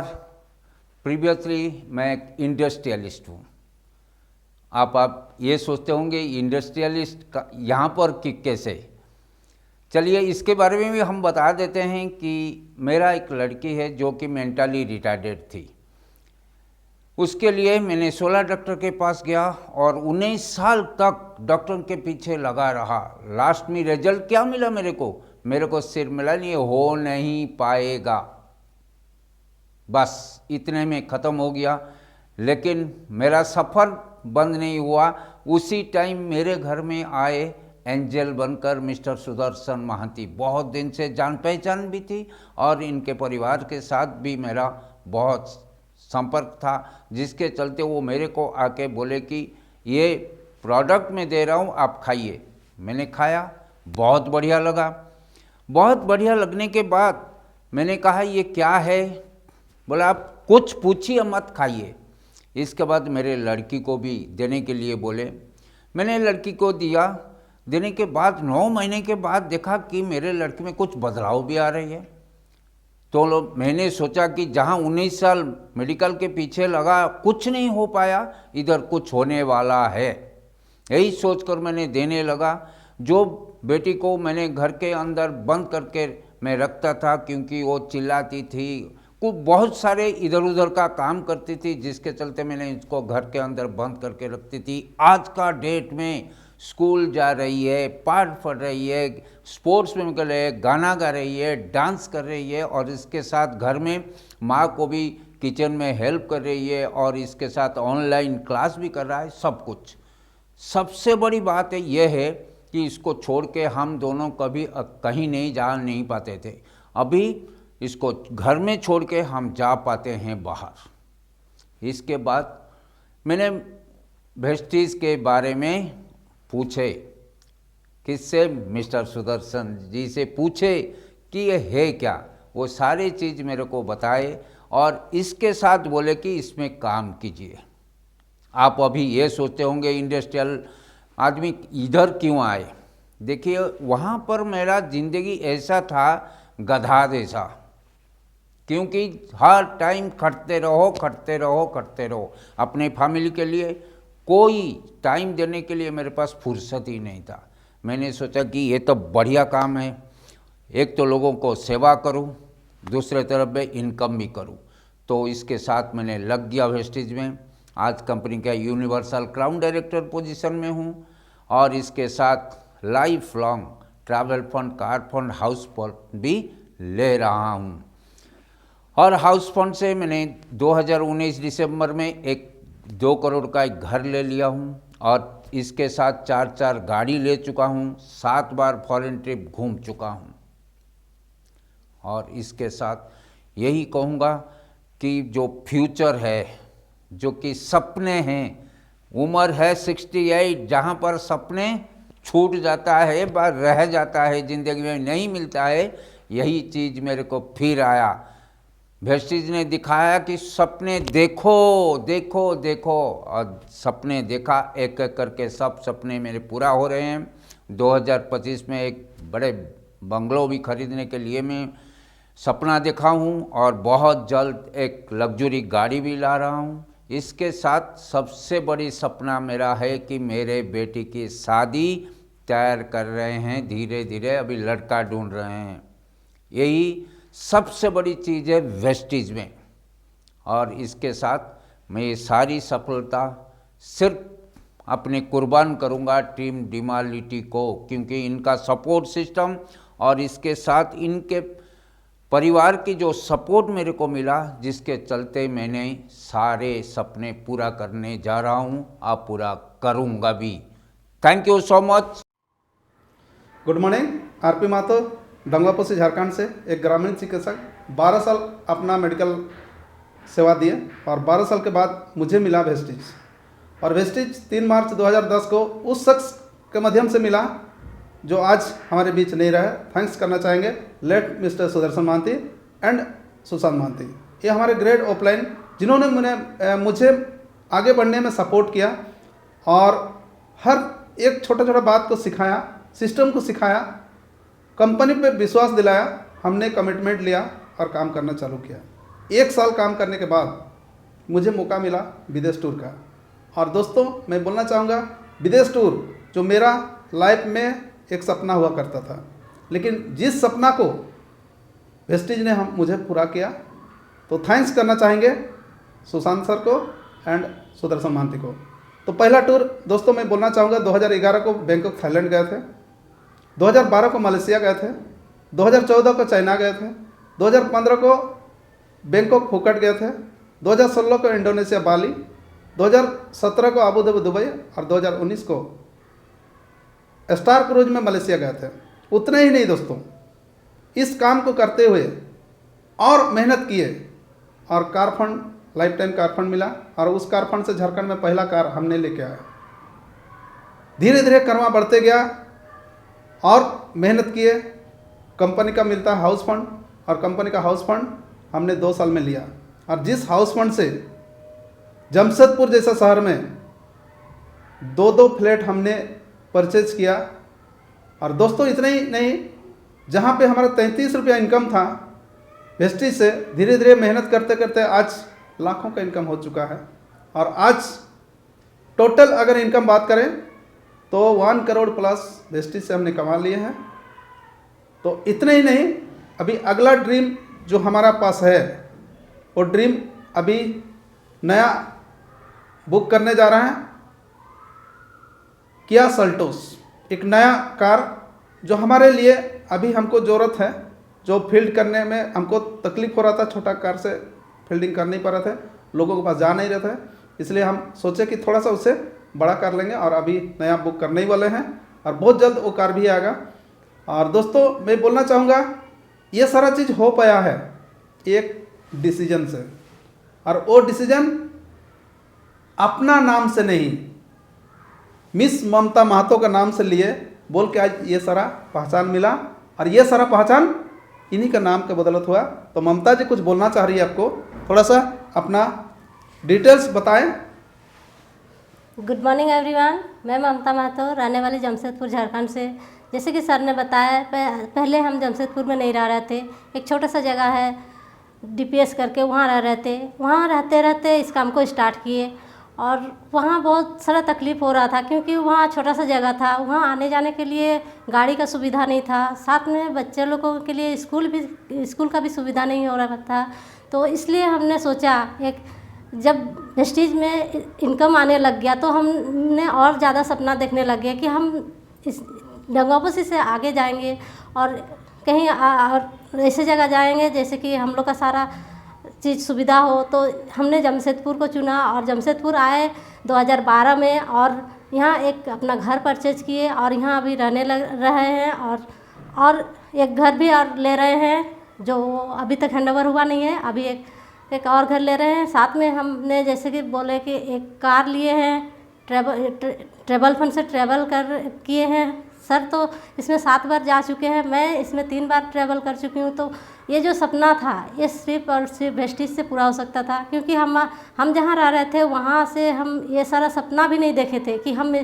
प्रीवियसली मैं एक इंडस्ट्रियलिस्ट हूँ। आप ये सोचते होंगे इंडस्ट्रियलिस्ट का यहाँ पर कि कैसे, चलिए इसके बारे में भी हम बता देते हैं कि मेरा एक लड़की है जो कि मेंटली रिटार्डेड थी। उसके लिए मैंने 16 डॉक्टर के पास गया और 19 साल तक डॉक्टर के पीछे लगा रहा। लास्ट में रिजल्ट क्या मिला मेरे को सिर मिला नहीं, हो नहीं पाएगा, बस इतने में ख़त्म हो गया। लेकिन मेरा सफ़र बंद नहीं हुआ। उसी टाइम मेरे घर में आए एंजल बनकर मिस्टर सुदर्शन महांती। बहुत दिन से जान पहचान भी थी, और इनके परिवार के साथ भी मेरा बहुत संपर्क था, जिसके चलते वो मेरे को आके बोले कि ये प्रोडक्ट मैं दे रहा हूँ, आप खाइए। मैंने खाया, बहुत बढ़िया लगा। बहुत बढ़िया लगने के बाद मैंने कहा ये क्या है? बोला आप कुछ पूछिए मत, खाइए। इसके बाद मेरे लड़की को भी देने के लिए बोले। मैंने लड़की को दिया। देने के बाद 9 महीने के बाद देखा कि मेरे लड़की में कुछ बदलाव भी आ रही है। तो मैंने सोचा कि जहाँ 19 साल मेडिकल के पीछे लगा, कुछ नहीं हो पाया, इधर कुछ होने वाला है। यही सोचकर मैंने देने लगा। जो बेटी को मैंने घर के अंदर बंद करके मैं रखता था, क्योंकि वो चिल्लाती थी, कुछ बहुत सारे इधर उधर का काम करती थी, जिसके चलते मैंने इसको घर के अंदर बंद करके रखती थी। आज का डेट में स्कूल जा रही है, पाठ पढ़ रही है, स्पोर्ट्स में निकल रही है, गाना गा रही है, डांस कर रही है, और इसके साथ घर में माँ को भी किचन में हेल्प कर रही है, और इसके साथ ऑनलाइन क्लास भी कर रहा है, सब कुछ। सबसे बड़ी बात है यह है कि इसको छोड़ के हम दोनों कभी कहीं नहीं जा नहीं पाते थे। अभी इसको घर में छोड़ के हम जा पाते हैं बाहर। इसके बाद मैंने वेस्टीज के बारे में पूछे, किससे? मिस्टर सुदर्शन जी से पूछे कि ये है क्या। वो सारी चीज़ मेरे को बताए और इसके साथ बोले कि इसमें काम कीजिए। आप अभी ये सोचते होंगे इंडस्ट्रियल आदमी इधर क्यों आए। देखिए, वहाँ पर मेरा ज़िंदगी ऐसा था गधा जैसा, क्योंकि हर टाइम खटते रहो खटते रहो खटते रहो। अपने फैमिली के लिए कोई टाइम देने के लिए मेरे पास फुर्सत ही नहीं था। मैंने सोचा कि ये तो बढ़िया काम है, एक तो लोगों को सेवा करूं, दूसरे तरफ में इनकम भी करूं। तो इसके साथ मैंने लग गया वेस्टीज में। आज कंपनी का यूनिवर्सल क्राउन डायरेक्टर पोजीशन में हूं, और इसके साथ life long travel fund, car fund, house fund भी ले रहा हूं। और हाउस फंड से मैंने 2019 दिसंबर में एक 2 करोड़ का एक घर ले लिया हूं, और इसके साथ 4 गाड़ी ले चुका हूं, 7 बार फॉरेन ट्रिप घूम चुका हूं। और इसके साथ यही कहूँगा कि जो फ्यूचर है, जो कि सपने हैं, उम्र है 68, जहाँ पर सपने छूट जाता है, बार रह जाता है, ज़िंदगी में नहीं मिलता है, यही चीज़ मेरे को फिर आया। वेस्टीज ने दिखाया कि सपने देखो देखो देखो, और सपने देखा, एक एक करके सब सपने मेरे पूरा हो रहे हैं। 2025 में एक बड़े बंगलो भी खरीदने के लिए मैं सपना देखा हूँ, और बहुत जल्द एक लग्जरी गाड़ी भी ला रहा हूँ। इसके साथ सबसे बड़ी सपना मेरा है कि मेरे बेटी की शादी तैयार कर रहे हैं, धीरे धीरे अभी लड़का ढूंढ रहे हैं। यही सबसे बड़ी चीज़ है वेस्टीज में। और इसके साथ मैं ये सारी सफलता सिर्फ अपने कुर्बान करूंगा टीम डिमालिटी को, क्योंकि इनका सपोर्ट सिस्टम और इसके साथ इनके परिवार की जो सपोर्ट मेरे को मिला, जिसके चलते मैंने सारे सपने पूरा करने जा रहा हूं, आप पूरा करूंगा भी। Thank you so much. Good morning, R P Mato, Dangwaposi Jharkhand से एक ग्रामीण चिकित्सक। 12 साल अपना मेडिकल सेवा दिए और 12 साल के बाद मुझे मिला वेस्टीज। और वेस्टीज 3 मार्च 2010 को उस शख्स के माध्यम से मिला जो आज हमारे बीच नहीं रहे। थैंक्स करना चाहेंगे late mister Sudarshan Mahanti and Sushant Mahanti. ये हमारे ग्रेट ऑफलाइन जिन्होंने मुझे आगे बढ़ने में सपोर्ट किया और हर एक छोटा छोटा बात को सिखाया, सिस्टम को सिखाया, कंपनी पे विश्वास दिलाया। हमने कमिटमेंट लिया और काम करना चालू किया। 1 साल काम करने के बाद मुझे मौका मिला विदेश टूर का। और दोस्तों, मैं बोलना चाहूँगा, विदेश टूर जो मेरा लाइफ में एक सपना हुआ करता था, लेकिन जिस सपना को वेस्टीज ने मुझे पूरा किया, तो थैंक्स करना चाहेंगे सुशांत सर को एंड सुदर्शन महांती को। तो पहला टूर दोस्तों मैं बोलना चाहूँगा, 2011 को बैंकॉक थाईलैंड गए थे, 2012 को मलेशिया गए थे, 2014 को चाइना गए थे, 2015 को बैंकॉक फुकेट गए थे, 2016 को इंडोनेशिया बाली, 2017 को अबू धाबी दुबई और 2019 को स्टार क्रूज में मलेशिया गए थे। उतने ही नहीं दोस्तों, इस काम को करते हुए और मेहनत किए और car fund, life time car fund मिला और उस कार फंड से झारखंड में पहला कार हमने लेके आया। धीरे धीरे कर्मा बढ़ते गया और मेहनत किए। कंपनी का मिलता है हाउस फंड और कंपनी का हाउस फंड हमने 2 साल में लिया। और जिस हाउस फंड से जमशेदपुर जैसा शहर में 2 फ्लैट हमने परचेज किया। और दोस्तों इतना ही नहीं, जहाँ पे हमारा 33 रुपया इनकम था वेस्टीज से, धीरे धीरे मेहनत करते करते आज लाखों का इनकम हो चुका है। और आज टोटल अगर इनकम बात करें तो 1 करोड़ प्लस वेस्टीज से हमने कमा लिए हैं। तो इतना ही नहीं, अभी अगला ड्रीम जो हमारा पास है वो ड्रीम अभी नया बुक करने जा रहे हैं, किया सेल्टोस, एक नया कार जो हमारे लिए अभी हमको ज़रूरत है, जो फील्ड करने में हमको तकलीफ हो रहा था, छोटा कार से फील्डिंग कर नहीं पा रहे थे, लोगों के पास जा नहीं रहे थे, इसलिए हम सोचे कि थोड़ा सा उससे बड़ा कार लेंगे और अभी नया बुक करने ही वाले हैं और बहुत जल्द वो कार भी आएगा। और दोस्तों मैं बोलना चाहूँगा ये सारा चीज़ हो पाया है एक डिसीजन से, और वो डिसीजन अपना नाम से नहीं, मिस ममता महतो का नाम से लिए, बोल के आज ये सारा पहचान मिला और ये सारा पहचान इन्हीं का नाम के बदौलत हुआ। तो ममता जी कुछ बोलना चाह रही है आपको, थोड़ा सा अपना डिटेल्स बताएं। गुड मॉर्निंग एवरीवन, मैं ममता महतो, रहने वाली जमशेदपुर झारखंड से। जैसे कि सर ने बताया, पहले हम जमशेदपुर में नहीं रह रहे थे, एक छोटा सा जगह है DPS करके, वहाँ रह रहे थे। वहाँ रहते रहते इस काम को स्टार्ट किए और वहाँ बहुत सारा तकलीफ़ हो रहा था क्योंकि वहाँ छोटा सा जगह था, वहाँ आने जाने के लिए गाड़ी का सुविधा नहीं था, साथ में बच्चे लोगों के लिए स्कूल का भी सुविधा नहीं हो रहा था। तो इसलिए हमने सोचा, एक जब वेस्टीज में इनकम आने लग गया तो हमने और ज़्यादा सपना देखने लग गया कि हम इस डंगापोसी से आगे जाएंगे और कहीं और ऐसे जगह जाएंगे जैसे कि हम लोग का सारा चीज़ सुविधा हो। तो हमने जमशेदपुर को चुना और जमशेदपुर आए 2012 में और यहाँ एक अपना घर परचेज किए और यहाँ अभी रहने लग रहे हैं और एक घर भी और ले रहे हैं जो अभी तक हैंडओवर हुआ नहीं है, अभी एक और घर ले रहे हैं। साथ में हमने जैसे कि बोले कि एक कार लिए हैं, ट्रेवल फंड से ट्रैवल किए हैं। सर तो इसमें 7 बार जा चुके हैं, मैं इसमें 3 बार ट्रैवल कर चुकी हूँ। तो ये जो सपना था ये सिर्फ और सिर्फ वेस्टीज से पूरा हो सकता था क्योंकि हम जहाँ रह रहे थे वहाँ से हम ये सारा सपना भी नहीं देखे थे कि हम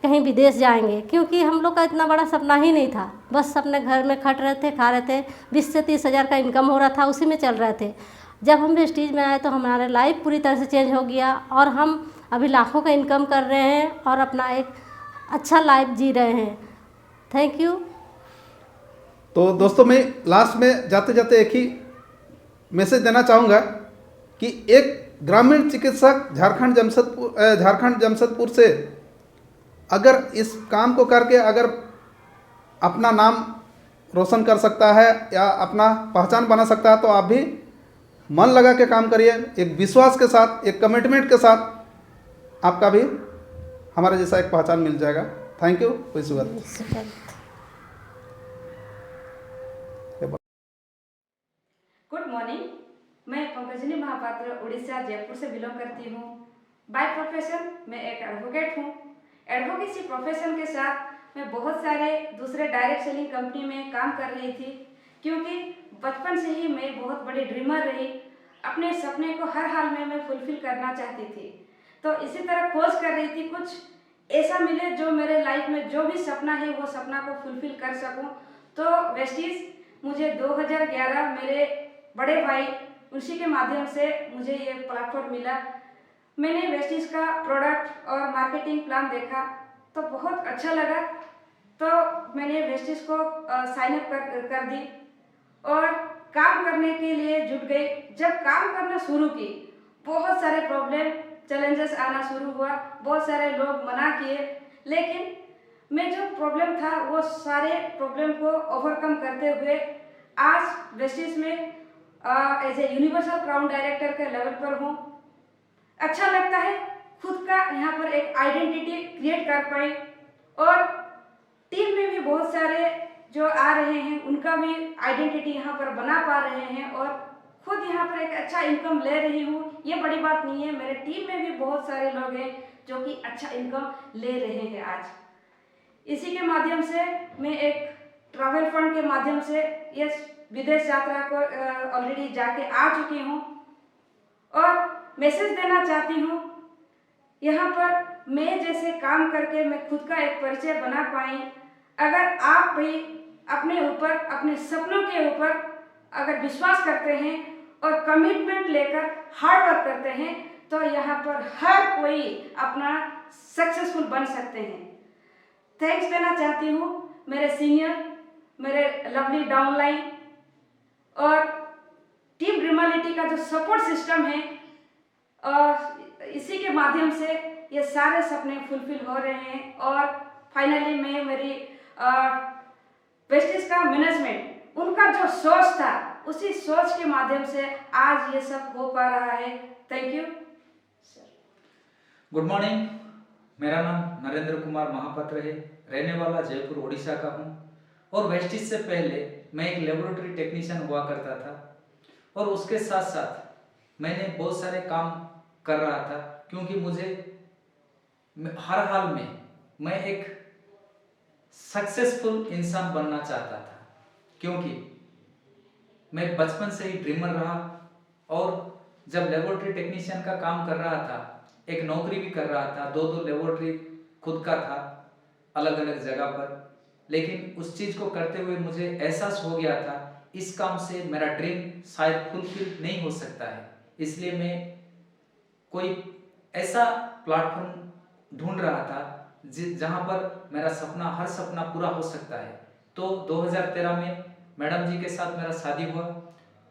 कहीं विदेश जाएंगे, क्योंकि हम लोग का इतना बड़ा सपना ही नहीं था। बस अपने घर में खट रहे थे, खा रहे थे, 20 से 30 हज़ार का इनकम हो रहा था, उसी में चल रहे थे। जब हम वेस्टीज में आए तो हमारा लाइफ पूरी तरह से चेंज हो गया और हम अभी लाखों का इनकम कर रहे हैं और अपना एक अच्छा लाइफ जी रहे हैं। Thank you. तो दोस्तों मैं लास्ट में जाते जाते एक ही मैसेज देना चाहूँगा कि एक ग्रामीण चिकित्सक झारखंड जमशेदपुर से अगर इस काम को करके अगर अपना नाम रोशन कर सकता है या अपना पहचान बना सकता है तो आप भी मन लगा के काम करिए, एक विश्वास के साथ, एक कमिटमेंट के साथ, आपका भी हमारे जैसा एक पहचान मिल जाएगा। Thank you. कोई सुबह गुड मॉर्निंग, मैं पंकजनी महापात्र उड़ीसा जयपुर से बिलोंग करती हूँ। बाय प्रोफेशन मैं एक एडवोकेट हूँ। एडवोकेसी प्रोफेशन के साथ मैं बहुत सारे दूसरे डायरेक्ट सेलिंग कंपनी में काम कर रही थी क्योंकि बचपन से ही मैं बहुत बड़ी ड्रीमर रही। अपने सपने को हर हाल में मैं फुलफिल करना चाहती थी, तो इसी तरह खोज कर रही थी कुछ ऐसा मिले जो मेरे लाइफ में जो भी सपना है वो सपना को फुलफिल कर सकूं। तो वेस्टीज मुझे 2011 मेरे बड़े भाई उसी के माध्यम से मुझे ये प्लेटफॉर्म मिला। मैंने वेस्टीज का प्रोडक्ट और मार्केटिंग प्लान देखा तो बहुत अच्छा लगा, तो मैंने वेस्टीज को साइन अप कर दी और काम करने के लिए जुट गई। जब काम करना शुरू की बहुत सारे प्रॉब्लम चैलेंजेस आना शुरू हुआ, बहुत सारे लोग मना किए, लेकिन मैं जो प्रॉब्लम था वो सारे प्रॉब्लम को ओवरकम करते हुए आज वेस्टीज में as a universal crown director के लेवल पर हूँ। अच्छा लगता है, खुद का यहाँ पर एक आइडेंटिटी क्रिएट कर पाई और टीम में भी बहुत सारे जो आ रहे हैं उनका भी आइडेंटिटी यहाँ पर बना पा रहे हैं और खुद यहाँ पर एक अच्छा इनकम ले रही हूँ। ये बड़ी बात नहीं है, मेरे टीम में भी बहुत सारे लोग हैं जो कि अच्छा इनकम ले रहे हैं। आज इसी के माध्यम से मैं एक ट्रैवल फंड के माध्यम से ये विदेश यात्रा को ऑलरेडी जाके आ चुकी हूँ और मैसेज देना चाहती हूँ। यहाँ पर मैं जैसे काम करके मैं खुद का एक परिचय बना पाई। अगर आप भी अपने ऊपर, अपने सपनों के ऊपर अगर विश्वास करते हैं और कमिटमेंट लेकर हार्ड वर्क करते हैं तो यहाँ पर हर कोई अपना सक्सेसफुल बन सकते हैं। थैंक्स देना चाहती हूँ मेरे सीनियर, मेरे लवली डाउनलाइन और टीम ड्रीमालिटी का जो सपोर्ट सिस्टम है, इसी के माध्यम से ये सारे सपने फुलफिल हो रहे हैं। और फाइनली मैं मेरी वेस्टिज का मैनेजमेंट, उनका जो सोच था, उसी सोच के माध्यम से आज ये सब हो पा रहा है। Thank you sir. Good morning, मेरा नाम नरेंद्र कुमार महापात्र है, रहने वाला जयपुर उड़ीसा का हूँ। और वेस्टिज से पहले मैं एक लेबोरेटरी टेक्नीशियन हुआ करता था और उसके साथ साथ मैंने बहुत सारे काम कर रहा था, क्योंकि मुझे हर हाल में मैं एक सक्सेसफुल इंसान बनना चाहता था, क्योंकि मैं बचपन से ही ड्रीमर रहा। और जब लेबोरेटरी टेक्नीशियन का काम कर रहा था, एक नौकरी भी कर रहा था, 2 लेबोरेटरी खुद का था अलग अलग जगह पर, लेकिन उस चीज़ को करते हुए मुझे एहसास हो गया था इस काम से मेरा ड्रीम शायद फुलफिल नहीं हो सकता है। इसलिए मैं कोई ऐसा प्लेटफॉर्म ढूंढ रहा था जहां पर मेरा सपना, हर सपना पूरा हो सकता है। तो 2013 में मैडम जी के साथ मेरा शादी हुआ,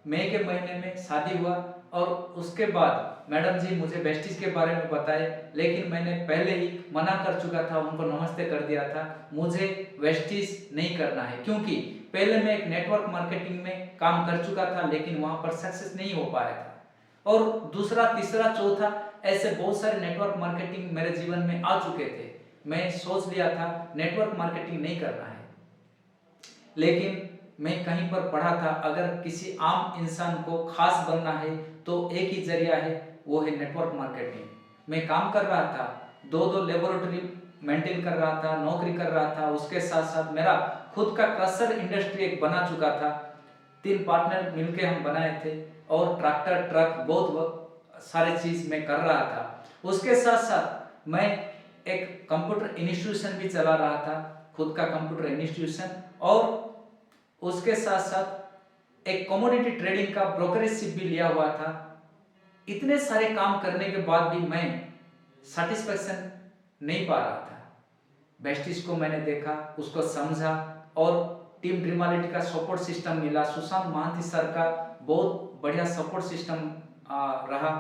मई के महीने में शादी हुआ। और उसके बाद मैडम जी मुझे वेस्टिज के बारे में बताए, लेकिन मैंने पहले ही मना कर चुका था, उनको नमस्ते कर दिया था, मुझे वेस्टिज नहीं करना है। क्योंकि पहले मैं एक नेटवर्क मार्केटिंग में काम कर चुका था, लेकिन वहां पर सक्सेस नहीं हो पाया था। और दूसरा, तीसरा, चौथा, ऐसे बहुत सारे नेटवर्क मार्केटिंग मेरे जीवन में आ चुके थे। मैं सोच लिया था नेटवर्क मार्केटिंग नहीं करना है, लेकिन मैं कहीं पर पढ़ा था अगर किसी आम इंसान को खास बनना है तो एक ही जरिया है, वो है नेटवर्क मार्केटिंग। मैं काम कर रहा था, 2 लेबोरेटरी मेंटेन कर रहा था, नौकरी कर रहा था, उसके साथ साथ मेरा खुद का क्रशर इंडस्ट्री एक बना चुका था। 3 पार्टनर मिलके हम बनाए थे और ट्रैक्टर, ट्रक, बहुत सारे चीज मैं कर रहा था। उसके साथ साथ मैं एक कंप्यूटर इंस्टीट्यूशन भी चला रहा था, खुद का कंप्यूटर इंस्टीट्यूशन। और उसके साथ साथ एक कमोडिटी ट्रेडिंग का ब्रोकरेजशिप भी लिया हुआ था। इतने सारे काम करने के बाद भी मैं सेटिस्फेक्शन नहीं पा रहा था। वेस्टिज को मैंने देखा, उसको समझा और टीम ड्रीमालिटी का सपोर्ट सिस्टम मिला। सुशांत महांती सर का बहुत बढ़िया सपोर्ट सिस्टम रहा।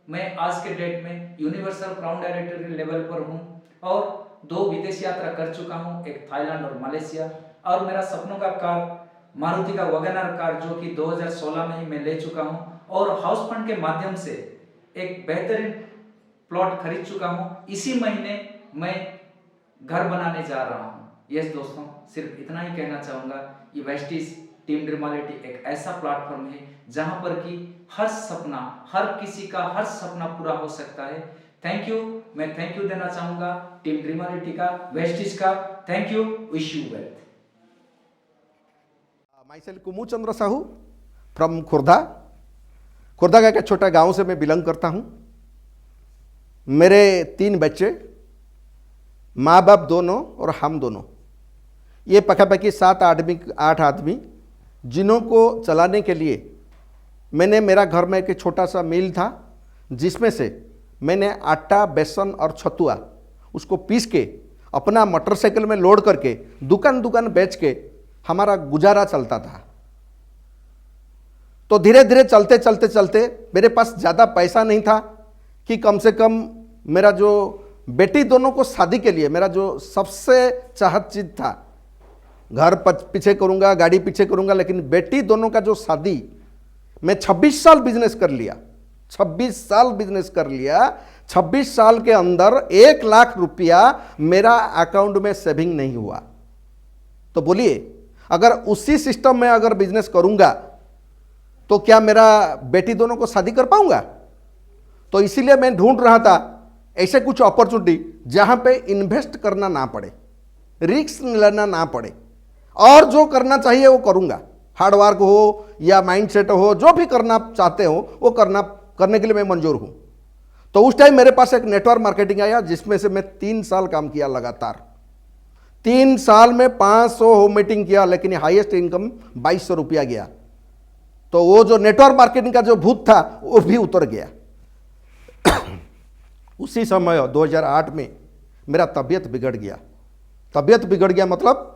मैं आज के डेट में यूनिवर्सल क्राउन डायरेक्टर लेवल पर हूँ और 2 विदेश यात्रा कर चुका हूँ, एक थाईलैंड और मलेशिया। और मेरा सपनों का कार, मारुति का वैगनआर कार, जो कि 2016 में ही मैं ले चुका हूँ। और हाउस फंड के माध्यम से एक बेहतरीन प्लॉट खरीद चुका हूँ। इसी महीने मैं घर बनाने जा रहा हूँ। यस दोस्तों, सिर्फ इतना ही कहना चाहूँगा, ये वेस्टिज टीम ड्रीमालिटी एक ऐसा प्लेटफॉर्म है जहाँ पर कि हर सपना, हर किसी का हर सपना पूरा हो सकता है। Thank you. मैं थैंक यू देना चाहूँगा टीम ड्रीमालिटी का, वेस्टिज का। Thank you, wish you well. Myself Kumu Chandra Sahu from Khurda. Khurda का एक छोटा गांव से मैं बिलोंग करता हूं। मेरे 3 बच्चे, माँ बाप दोनों और हम दोनों, ये पकापकी 7-8 आदमी, जिन्हों को चलाने के लिए मैंने, मेरा घर में एक छोटा सा मिल था जिसमें से मैंने आटा, बेसन और छतुआ उसको पीस के अपना मोटरसाइकिल में लोड करके दुकान दुकान बेच के हमारा गुजारा चलता था। तो धीरे धीरे चलते चलते चलते मेरे पास ज़्यादा पैसा नहीं था कि कम से कम मेरा जो बेटी दोनों को शादी के लिए मेरा जो सबसे चाहत चीज़ था, घर पीछे करूँगा, गाड़ी पीछे करूँगा, लेकिन बेटी दोनों का जो शादी, मैं 26 साल बिजनेस कर लिया, 26 साल बिजनेस कर लिया। 26 साल के अंदर 1 लाख रुपया मेरा अकाउंट में सेविंग नहीं हुआ। तो बोलिए, अगर उसी सिस्टम में अगर बिजनेस करूंगा तो क्या मेरा बेटी दोनों को शादी कर पाऊंगा? तो इसीलिए मैं ढूंढ रहा था ऐसे कुछ अपॉर्चुनिटी जहां पे इन्वेस्ट करना ना पड़े, रिस्क लेना ना पड़े, और जो करना चाहिए वो करूंगा। हार्डवर्क हो या माइंडसेट हो, जो भी करना चाहते हो वो करने के लिए मैं मंजूर हूं। तो उस टाइम मेरे पास एक नेटवर्क मार्केटिंग आया, जिसमें से मैं 3 साल काम किया लगातार। 3 साल में 500 होम मीटिंग किया, लेकिन हाईएस्ट इनकम 2200 रुपया गया। तो वो जो नेटवर्क मार्केटिंग का जो भूत था वो भी उतर गया। उसी समय 2008 में मेरा तबीयत बिगड़ गया। तबीयत बिगड़ गया मतलब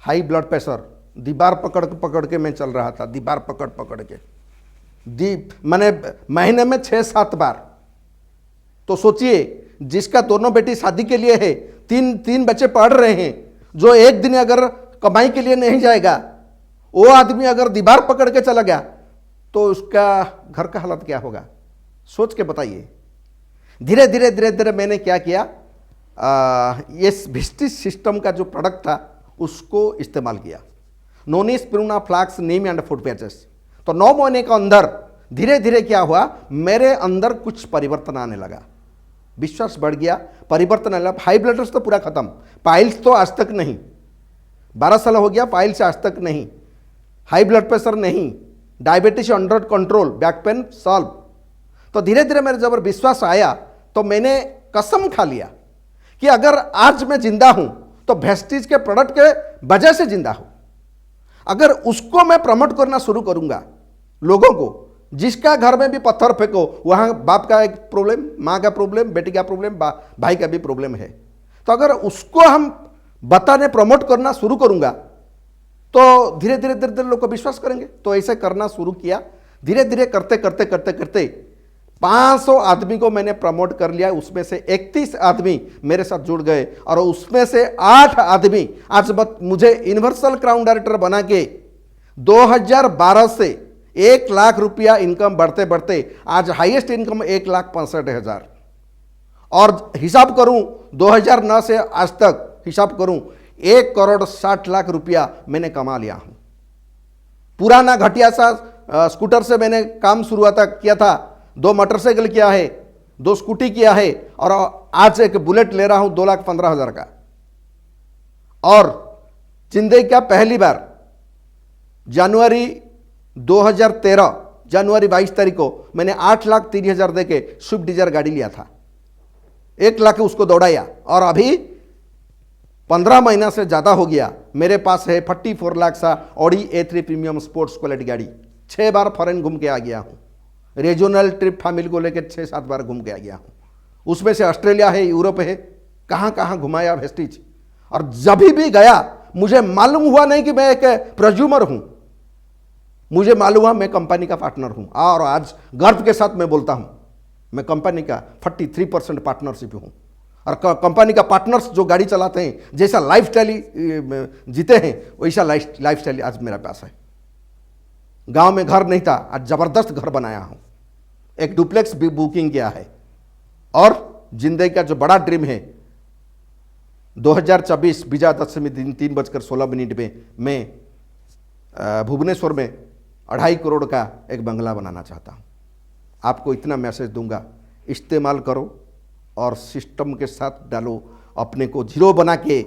हाई ब्लड प्रेशर, दीवार पकड़ के मैं चल रहा था, दीवार पकड़ के। मैंने महीने में 6-7 बार। तो सोचिए, जिसका दोनों बेटी शादी के लिए है, तीन बच्चे पढ़ रहे हैं, जो एक दिन अगर कमाई के लिए नहीं जाएगा, वो आदमी अगर दीवार पकड़ के चला गया तो उसका घर का हालत क्या होगा? सोच के बताइए। धीरे धीरे मैंने क्या किया, ये वेस्टीज सिस्टम का जो प्रोडक्ट था उसको इस्तेमाल किया। Noni spirulina flax neem and food patches. तो 9 महीने के अंदर धीरे धीरे क्या हुआ, मेरे अंदर कुछ परिवर्तन आने लगा, विश्वास बढ़ गया, परिवर्तन आने लगा। हाई ब्लड प्रेशर तो पूरा खत्म, पाइल्स तो आज तक नहीं, 12 साल हो गया, पाइल्स आज तक नहीं, हाई ब्लड प्रेशर नहीं, diabetes under control, back pain solve. तो धीरे धीरे मेरे जब विश्वास आया तो मैंने कसम खा लिया कि अगर आज मैं जिंदा हूं तो वेस्टीज के प्रोडक्ट के वजह से जिंदा हूं। अगर उसको मैं प्रमोट करना शुरू करूंगा लोगों को, जिसका घर में भी पत्थर फेंको, वहां बाप का एक प्रॉब्लम, माँ का प्रॉब्लम, बेटी का प्रॉब्लम, भाई का भी प्रॉब्लम है, तो अगर उसको हम बताने प्रमोट करना शुरू करूंगा तो धीरे धीरे लोग को विश्वास करेंगे। तो ऐसे करना शुरू किया। धीरे धीरे करते 500 आदमी को मैंने प्रमोट कर लिया। उसमें से 31 आदमी मेरे साथ जुड़ गए और उसमें से 8 आदमी आज मुझे यूनिवर्सल क्राउन डायरेक्टर बना के 2012 से 1 लाख रुपया इनकम बढ़ते बढ़ते आज हाईएस्ट इनकम 1,65,000। और हिसाब करूं 2009 से आज तक हिसाब करूं 1,60,00,000 रुपया मैंने कमा लिया हूं। पुराना घटिया सा स्कूटर से मैंने काम शुरुआत किया था, 2 मोटरसाइकिल किया है, 2 स्कूटी किया है और आज एक बुलेट ले रहा हूं 2,15,000 का। और जिंदगी का पहली बार जनवरी 2013 जनवरी 22 तारीख को मैंने 8,30,000 देके स्विफ्ट डिजायर गाड़ी लिया था, 1 लाख उसको दौड़ाया और अभी 15 महीना से ज़्यादा हो गया, मेरे पास है 44 लाख सा Audi A3 premium sports quality गाड़ी। 6 बार फॉरेन घूम के आ गया हूँ, रीजनल ट्रिप फैमिली को लेकर 6-7 बार घूम के आ गया हूँ। उसमें से ऑस्ट्रेलिया है, यूरोप है, कहाँ कहाँ घुमाया वेस्टीज। और जब भी गया मुझे मालूम हुआ नहीं कि मैं एक प्रोज्यूमर हूँ, मुझे मालूम हुआ मैं कंपनी का पार्टनर हूँ। और आज गर्व के साथ मैं बोलता हूँ मैं कंपनी का 43% पार्टनरशिप हूँ। और कंपनी का पार्टनर्स जो गाड़ी चलाते हैं, जैसा लाइफस्टाइल जीते हैं, वैसा लाइफस्टाइल आज मेरे पास है। गांव में घर नहीं था, आज ज़बरदस्त घर बनाया हूँ, एक डुप्लेक्स भी बुकिंग किया है। और जिंदगी का जो बड़ा ड्रीम है, 2024 विजयादशमी दिन 3:16 में मैं भुवनेश्वर में 2.5 करोड़ का एक बंगला बनाना चाहता हूँ। आपको इतना मैसेज दूंगा, इस्तेमाल करो और सिस्टम के साथ डालो, अपने को जीरो बना के,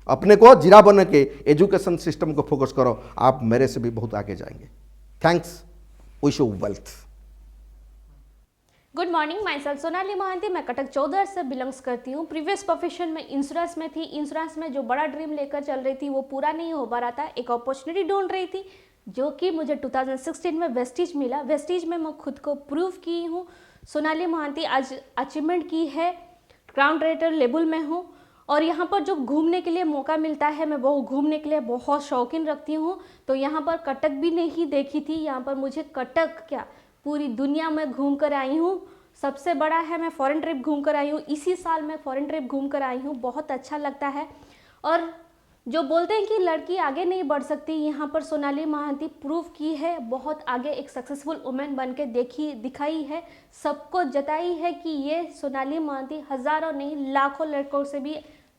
अपने को जीरा बना के एजुकेशन सिस्टम को फोकस करो, आप मेरे से भी बहुत आगे जाएंगे। Thanks, wish you wealth. Good morning, my self Sonali Mohanty. मैं कटक 14 से बिलोंग्स करती हूँ। प्रीवियस प्रोफेशन में इंश्योरेंस में थी। इंश्योरेंस में जो बड़ा ड्रीम लेकर चल रही थी वो पूरा नहीं हो पा रहा था। एक अपॉर्चुनिटी ढूंढ रही थी जो कि मुझे 2016 में वेस्टीज मिला। वेस्टीज में मैं खुद को प्रूव की हूँ। सोनाली मोहंती आज अचीवमेंट की है, क्राउन डायरेक्टर लेवल में हूँ। और यहाँ पर जो घूमने के लिए मौका मिलता है, मैं वो घूमने के लिए बहुत शौकीन रखती हूँ। तो यहाँ पर कटक भी नहीं देखी थी, यहाँ पर मुझे कटक क्या पूरी दुनिया में घूम कर आई हूँ। सबसे बड़ा है, मैं फॉरेन ट्रिप घूम कर आई हूँ। इसी साल मैं फॉरेन ट्रिप घूम कर आई हूँ, बहुत अच्छा लगता है। और जो बोलते हैं कि लड़की आगे नहीं बढ़ सकती, यहाँ पर सोनाली मोहंती प्रूव की है, बहुत आगे एक सक्सेसफुल वुमेन बन के दिखाई है, सबको जताई है कि ये सोनाली मोहंती हज़ारों नहीं लाखों लड़कों से भी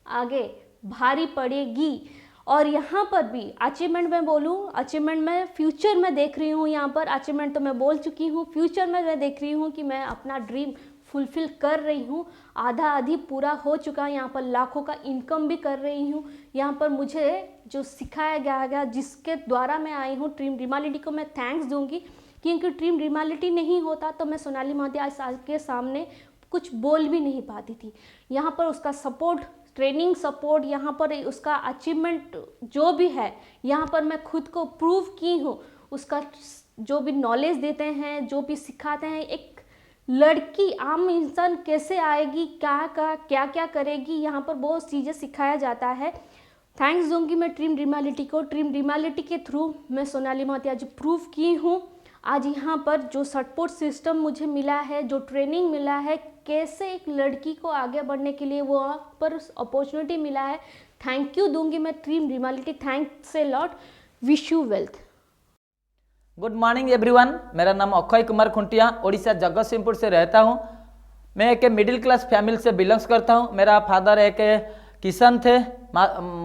आगे भारी पड़ेगी। और यहाँ पर भी अचीवमेंट में बोलूँ, अचीवमेंट में फ्यूचर में देख रही हूँ। यहाँ पर अचीवमेंट तो मैं बोल चुकी हूँ, फ्यूचर में मैं देख रही हूँ कि मैं अपना ड्रीम फुलफिल कर रही हूँ। आधा आधी पूरा हो चुका है, यहाँ पर लाखों का इनकम भी कर रही हूँ। यहाँ पर मुझे जो सिखाया गया जिसके द्वारा मैं आई हूँ, टीम ड्रीमालिटी को मैं थैंक्स दूंगी, क्योंकि टीम ड्रीमालिटी नहीं होता तो मैं सोनाली मोहंती आज के सामने कुछ बोल भी नहीं पाती थी। यहाँ पर उसका सपोर्ट, ट्रेनिंग सपोर्ट, यहाँ पर उसका अचीवमेंट जो भी है, यहाँ पर मैं खुद को प्रूव की हूँ। उसका जो भी नॉलेज देते हैं, जो भी सिखाते हैं, एक लड़की आम इंसान कैसे आएगी, क्या क्या करेगी, यहाँ पर बहुत चीज़ें सिखाया जाता है। थैंक्स दूंगी मैं टीम ड्रीमालिटी को। टीम ड्रीमालिटी के थ्रू मैं सोनाली मोहंती आज प्रूव की हूँ। आज यहाँ पर जो सपोर्ट सिस्टम मुझे मिला है, जो ट्रेनिंग मिला है, कैसे एक लड़की को आगे बढ़ने के लिए वहाँ पर अपॉर्चुनिटी मिला है, थैंक यू दूंगी मैं team Dreamality. Thanks a lot, wish you wealth. Good morning everyone, मेरा नाम अक्षय कुमार खुंटिया, ओडिशा जगतसिंहपुर से रहता हूँ। मैं एक मिडिल क्लास फैमिली से बिलोंग्स करता हूँ। मेरा फादर एक किसान थे,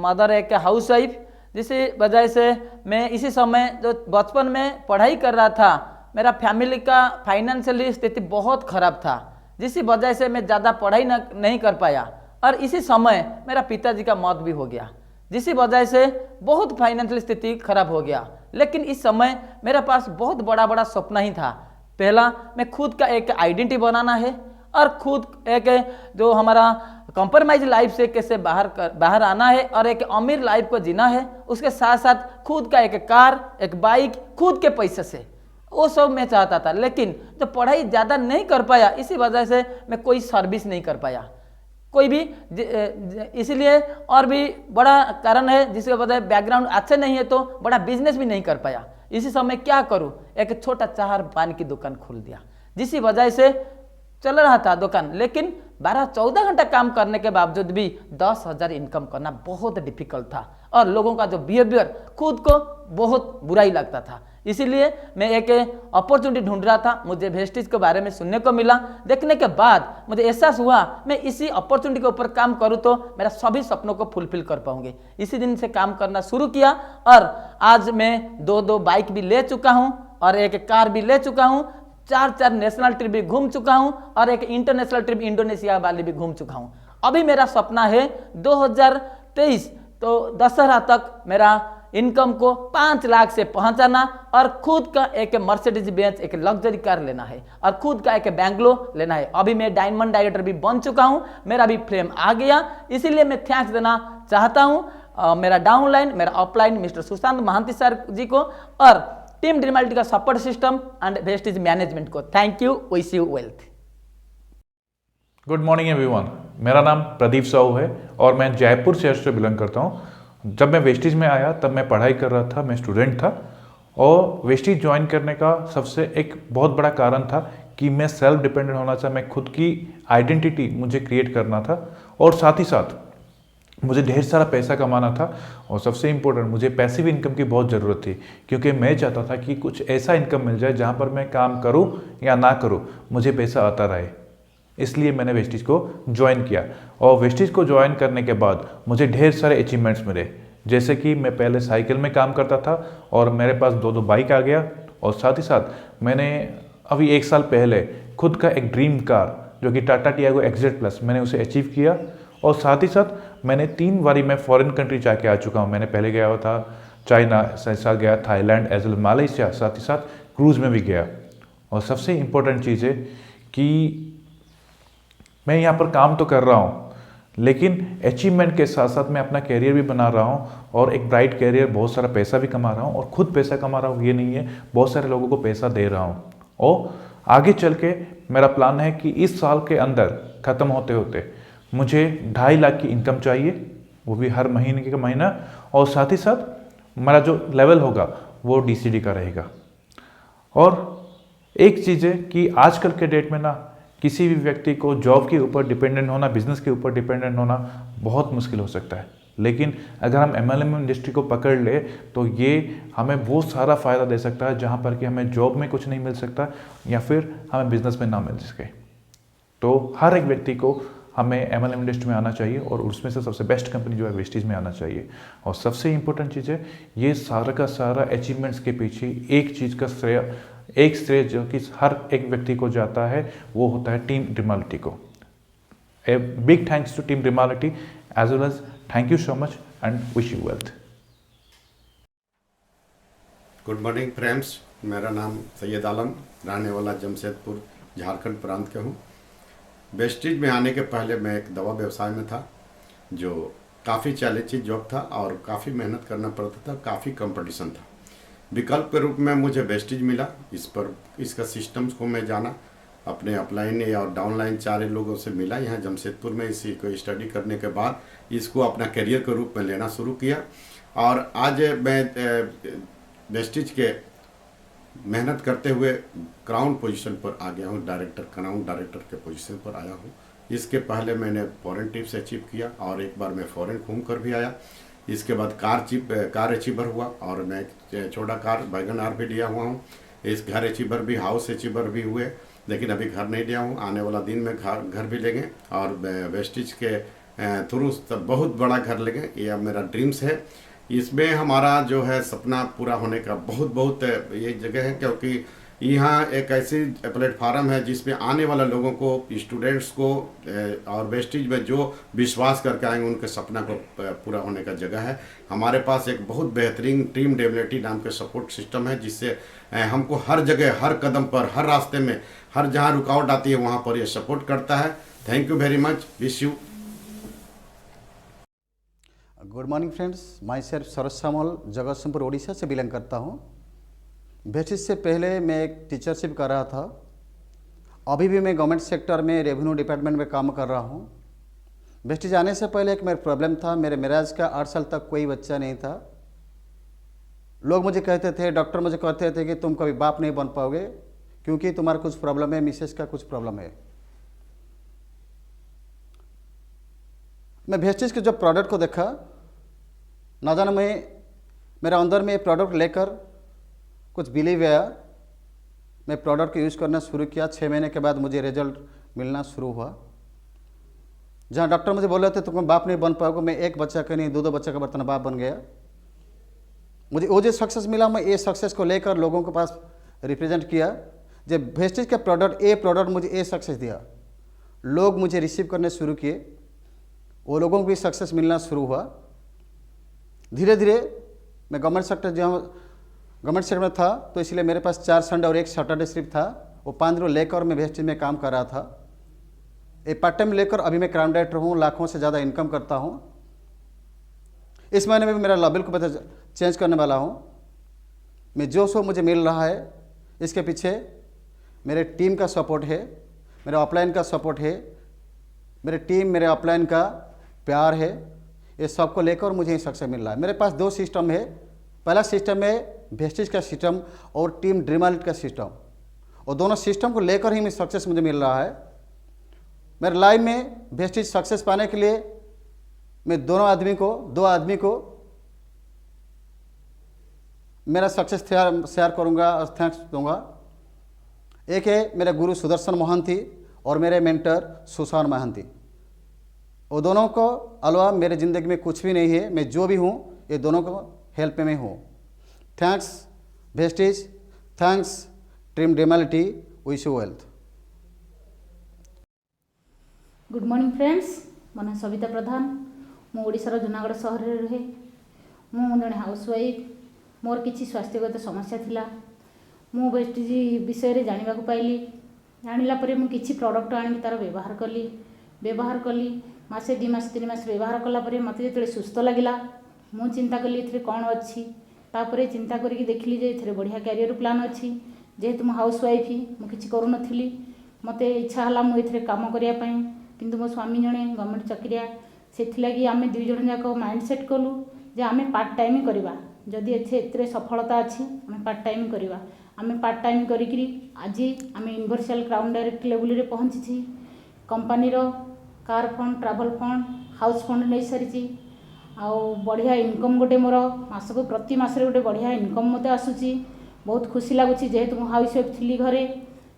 मदर एक हाउस वाइफ, जिस वजह से मैं इसी समय जो बचपन में पढ़ाई कर रहा था, मेरा फैमिली का फाइनेंशियली स्थिति बहुत ख़राब था, जिस वजह से मैं ज़्यादा पढ़ाई नहीं कर पाया और इसी समय मेरा पिताजी का मौत भी हो गया, जिस वजह से बहुत फाइनेंशियल स्थिति खराब हो गया। लेकिन इस समय मेरे पास बहुत बड़ा बड़ा सपना ही था। पहला, मैं खुद का एक आइडेंटिटी बनाना है और खुद एक जो हमारा कॉम्प्रोमाइज लाइफ से कैसे बाहर आना है और एक अमीर लाइफ को जीना है। उसके साथ साथ खुद का एक कार, एक बाइक, खुद के पैसे से, वो सब मैं चाहता था। लेकिन जो पढ़ाई ज़्यादा नहीं कर पाया, इसी वजह से मैं कोई सर्विस नहीं कर पाया कोई भी, इसीलिए और भी बड़ा कारण है जिसके वजह बैकग्राउंड अच्छे नहीं है तो बड़ा बिजनेस भी नहीं कर पाया। इसी समय क्या करूं, एक छोटा चार पान की दुकान खोल दिया, जिस वजह से चल रहा था दुकान, लेकिन 12-14 घंटा काम करने के बावजूद भी 10,000 इनकम करना बहुत डिफिकल्ट था और लोगों का जो बिहेवियर खुद को बहुत बुरा ही लगता था। इसीलिए मैं एक अपॉर्चुनिटी ढूंढ रहा था, मुझे वेस्टीज के बारे में सुनने को मिला। देखने के बाद मुझे एहसास हुआ मैं इसी अपॉर्चुनिटी के ऊपर काम करूं तो मेरा सभी सपनों को फुलफिल कर पाऊंगी। इसी दिन से काम करना शुरू किया और आज मैं 2 बाइक भी ले चुका हूं और एक कार भी ले चुका हूं, 4 नेशनल ट्रिप भी घूम चुका हूं और एक इंटरनेशनल ट्रिप इंडोनेशिया वाली भी घूम चुका हूं। अभी मेरा सपना है 2023 तो दशहरा तक मेरा इनकम को 5 लाख से पहुंचाना और खुद का एक मर्सिडीज बेंज, एक लग्जरी कार लेना है और खुद का एक बैंगलो लेना है। अभी मैं डायमंड डायरेक्टर भी बन चुका हूं, मेरा भी फ्रेम आ गया। इसीलिए मैं थैंक्स देना चाहता हूं मेरा डाउनलाइन, मेरा upline mister Sushant Mahanti sir ji को और टीम ड्रीमालिटी का support system and Vestige management को। Thank you, wish you wealth. Good morning everyone, मेरा नाम प्रदीप साहू है और मैं जयपुर शहर से बिलोंग करता हूँ। जब मैं वेस्टीज में आया तब मैं पढ़ाई कर रहा था, मैं स्टूडेंट था और वेस्टीज ज्वाइन करने का सबसे एक बहुत बड़ा कारण था कि मैं सेल्फ डिपेंडेंट होना था, मैं खुद की आइडेंटिटी मुझे क्रिएट करना था और साथ ही साथ मुझे ढेर सारा पैसा कमाना था और सबसे इम्पोर्टेंट मुझे पैसिव इनकम की बहुत ज़रूरत थी, क्योंकि मैं चाहता था कि कुछ ऐसा इनकम मिल जाए जहाँ पर मैं काम करूँ या ना करूँ मुझे पैसा आता रहे। इसलिए मैंने वेस्टीज को ज्वाइन किया और वेस्टीज को ज्वाइन करने के बाद मुझे ढेर सारे अचीवमेंट्स मिले, जैसे कि मैं पहले साइकिल में काम करता था और मेरे पास 2 बाइक आ गया और साथ ही साथ मैंने अभी 1 साल पहले खुद का एक ड्रीम कार जो कि टाटा टियागो एक्जेड प्लस, मैंने उसे अचीव किया और साथ ही साथ मैंने 3 बारी मैं फॉरेन कंट्री जाके आ चुका हूँ। मैंने पहले गया हुआ था चाइना, साथ गया थाईलैंड एज वेल मालयशिया, साथ ही साथ क्रूज़ में भी गया। और सबसे इम्पोर्टेंट चीज़ है कि मैं यहाँ पर काम तो कर रहा हूँ, लेकिन अचीवमेंट के साथ साथ मैं अपना कैरियर भी बना रहा हूँ और एक ब्राइट कैरियर, बहुत सारा पैसा भी कमा रहा हूँ और खुद पैसा कमा रहा हूँ, ये नहीं है, बहुत सारे लोगों को पैसा दे रहा हूँ। और आगे चल के मेरा प्लान है कि इस साल के अंदर ख़त्म होते होते मुझे 2.5 लाख की इनकम चाहिए, वो भी हर महीने का महीना, और साथ ही साथ मेरा जो लेवल होगा वो DCD का रहेगा। और एक चीज़ है कि आजकल के डेट में ना किसी भी व्यक्ति को जॉब के ऊपर डिपेंडेंट होना, बिजनेस के ऊपर डिपेंडेंट होना बहुत मुश्किल हो सकता है, लेकिन अगर हम MLM इंडस्ट्री को पकड़ ले तो ये हमें बहुत सारा फ़ायदा दे सकता है, जहाँ पर कि हमें जॉब में कुछ नहीं मिल सकता या फिर हमें बिजनेस में ना मिल सके। तो हर एक व्यक्ति को हमें MLM इंडस्ट्री में आना चाहिए और उसमें से सबसे बेस्ट कंपनी जो है वेस्टीज में आना चाहिए। और सबसे इम्पोर्टेंट चीज़ है, ये सारा का सारा अचीवमेंट्स के पीछे एक चीज़ का श्रेय जो कि हर एक व्यक्ति को जाता है, वो होता है टीम ड्रीमालिटी को। A big thanks to team Dreamality as well as thank you so much and wish you wealth. Good morning friends, मेरा नाम सैयद आलम, रहने वाला जमशेदपुर झारखंड प्रांत का हूँ। वेस्टीज में आने के पहले मैं एक दवा व्यवसाय में था, जो काफ़ी चैलेंजिंग जॉब था और काफ़ी मेहनत करना पड़ता था, काफ़ी कंपटीशन था। विकल्प के रूप में मुझे वेस्टीज मिला, इसका सिस्टम्स को मैं जाना, अपने अपलाइन और डाउनलाइन 4 लोगों से मिला यहाँ जमशेदपुर में। इसी को स्टडी करने के बाद इसको अपना करियर के रूप में लेना शुरू किया और आज मैं वेस्टीज के मेहनत करते हुए क्राउन पोजीशन पर आ गया हूँ, क्राउन डायरेक्टर के पोजीशन पर आया हूँ। इसके पहले मैंने फॉरेन टिप्स अचीव किया और एक बार मैं फॉरेन घूम कर भी आया। इसके बाद कार अचीवर हुआ और मैं छोटा कार वैगन आर भी लिया हुआ हूँ। इस घर अचीवर भी, हाउस अचीवर भी हुए, लेकिन अभी घर नहीं लिया हूँ। आने वाला दिन में घर भी लेंगे और वेस्टिज के थ्रू बहुत बड़ा घर लेंगे। ये मेरा ड्रीम्स है। इसमें हमारा जो है सपना पूरा होने का बहुत ये जगह है, क्योंकि यहाँ एक ऐसी प्लेटफार्म है जिसमें आने वाले लोगों को, स्टूडेंट्स को और वेस्टिज में जो विश्वास करके आएंगे उनके सपना को पूरा होने का जगह है। हमारे पास एक बहुत बेहतरीन टीम डेबिलिटी नाम के सपोर्ट सिस्टम है, जिससे हमको हर जगह, हर कदम पर, हर रास्ते में, हर जहाँ रुकावट आती है वहाँ पर ये सपोर्ट करता है। Thank you very much, wish you. Good morning friends, myself Saroj Samal, Jagatsinghpur Odisha से बिलोंग करता हूँ। वेस्टिज से पहले मैं एक टीचरशिप कर रहा था। अभी भी मैं गवर्नमेंट सेक्टर में रेवेन्यू डिपार्टमेंट में काम कर रहा हूँ। वेस्टिज आने से पहले एक मेरा प्रॉब्लम था, मेरे मैरिज का 8 साल तक कोई बच्चा नहीं था। लोग मुझे कहते थे, डॉक्टर मुझे कहते थे कि तुम कभी बाप नहीं बन पाओगे क्योंकि तुम्हारा कुछ प्रॉब्लम है, मिसेस का कुछ प्रॉब्लम है। मैं वेस्टिज के जो प्रोडक्ट को देखा, ना जाने मेरा अंदर में ये प्रोडक्ट लेकर कुछ बिलीव आया। मैं प्रोडक्ट को यूज़ करना शुरू किया। 6 महीने के बाद मुझे रिजल्ट मिलना शुरू हुआ। जहाँ डॉक्टर मुझे बोल रहे थे तुम बाप नहीं बन पाओगे, मैं एक बच्चा का नहीं 2-2 बच्चा का बर्तन बाप बन गया। मुझे वो जो सक्सेस मिला, मैं ये सक्सेस को लेकर लोगों के पास रिप्रेजेंट किया। जब वेस्टिज का प्रोडक्ट मुझे ये सक्सेस दिया, लोग मुझे रिसीव करने शुरू किए, वो लोगों को भी सक्सेस मिलना शुरू हुआ। धीरे धीरे मैं गवर्नमेंट सेक्टर में था, तो इसलिए मेरे पास 4 संडे और 1 सैटरडे सिर्फ था। वो 5 दिन लेकर मैं वेस्टिज में काम कर रहा था। एक पार्ट टाइम लेकर अभी मैं क्राउन डायरेक्टर हूँ, लाखों से ज़्यादा इनकम करता हूँ। इस महीने में भी मेरा लेवल को चेंज करने वाला हूँ। मैं जो सो मुझे मिल रहा है, इसके पीछे मेरे टीम का सपोर्ट है, मेरे ऑफलाइन का सपोर्ट है, मेरे टीम, मेरे ऑफलाइन का प्यार है। ये सबको लेकर मुझे सक्सेस मिल रहा है। मेरे पास 2 सिस्टम है। पहला सिस्टम है वेस्टिज का सिस्टम और टीम ड्रीमर्स का सिस्टम, और दोनों सिस्टम को लेकर ही सक्सेस मुझे मिल रहा है। मेरे लाइफ में वेस्टिज सक्सेस पाने के लिए मैं 2 आदमी को मेरा सक्सेस शेयर करूंगा और थैंक्स दूंगा। एक है मेरे गुरु सुदर्शन महांती और मेरे मेंटर सुशांत महांती। वो दोनों को अलावा मेरे ज़िंदगी में कुछ भी नहीं है। मैं जो भी हूँ, ये दोनों को हेल्प में हूँ। Thanks Vestige, thanks team debility, wish you wealth. Good morning friends, मो ना सविता प्रधान। मु ओडिशार जूनागढ़ सहर में रुहे। मु जड़े हाउसवाइफ। मोर किसी स्वास्थ्यगत समस्या थिला। मु वेस्टिज विषय जानिबा को पाइली। जानिला परे मु किछि प्रोडक्ट आनि तार व्यवहार कली। मासे 2 मास 3 मास व्यवहार कला परे मते जेते सुस्थ लागिला, मु चिंता कली एथिरे कोन अछि। तापरे चिंता करिक देखली जे एथिरे बढ़िया कैरियर प्लान अछि। जेहेतु मु हाउसवाइफ ही, मु किछि करू नथिली, मते इच्छा हला मु एथिरे काम करिया पई। किंतु मो स्वामी जणे गवर्नमेंट चाकरिया, सेथिलागी आमे 2 जण जाक माइंड सेट कलु जे आमे पार्ट टाइम करबा। जदि एथिरे सफलता अछि, आमे पार्ट टाइम करबा। आमे पार्ट टाइम करिकरी आज आमे यूनिवर्सल क्राउन डायरेक्टर लेवल रे पहुंची। कंपनी रो car fund, travel fund, house fund नहीं सारी। आउ बढ़िया इनकम गोटे मोर मास को प्रति मासरे गोटे बढ़िया इनकम मते आसुची। बहुत खुशी लगुच। जेहेतु मु हाउस वाइफ थी घरे,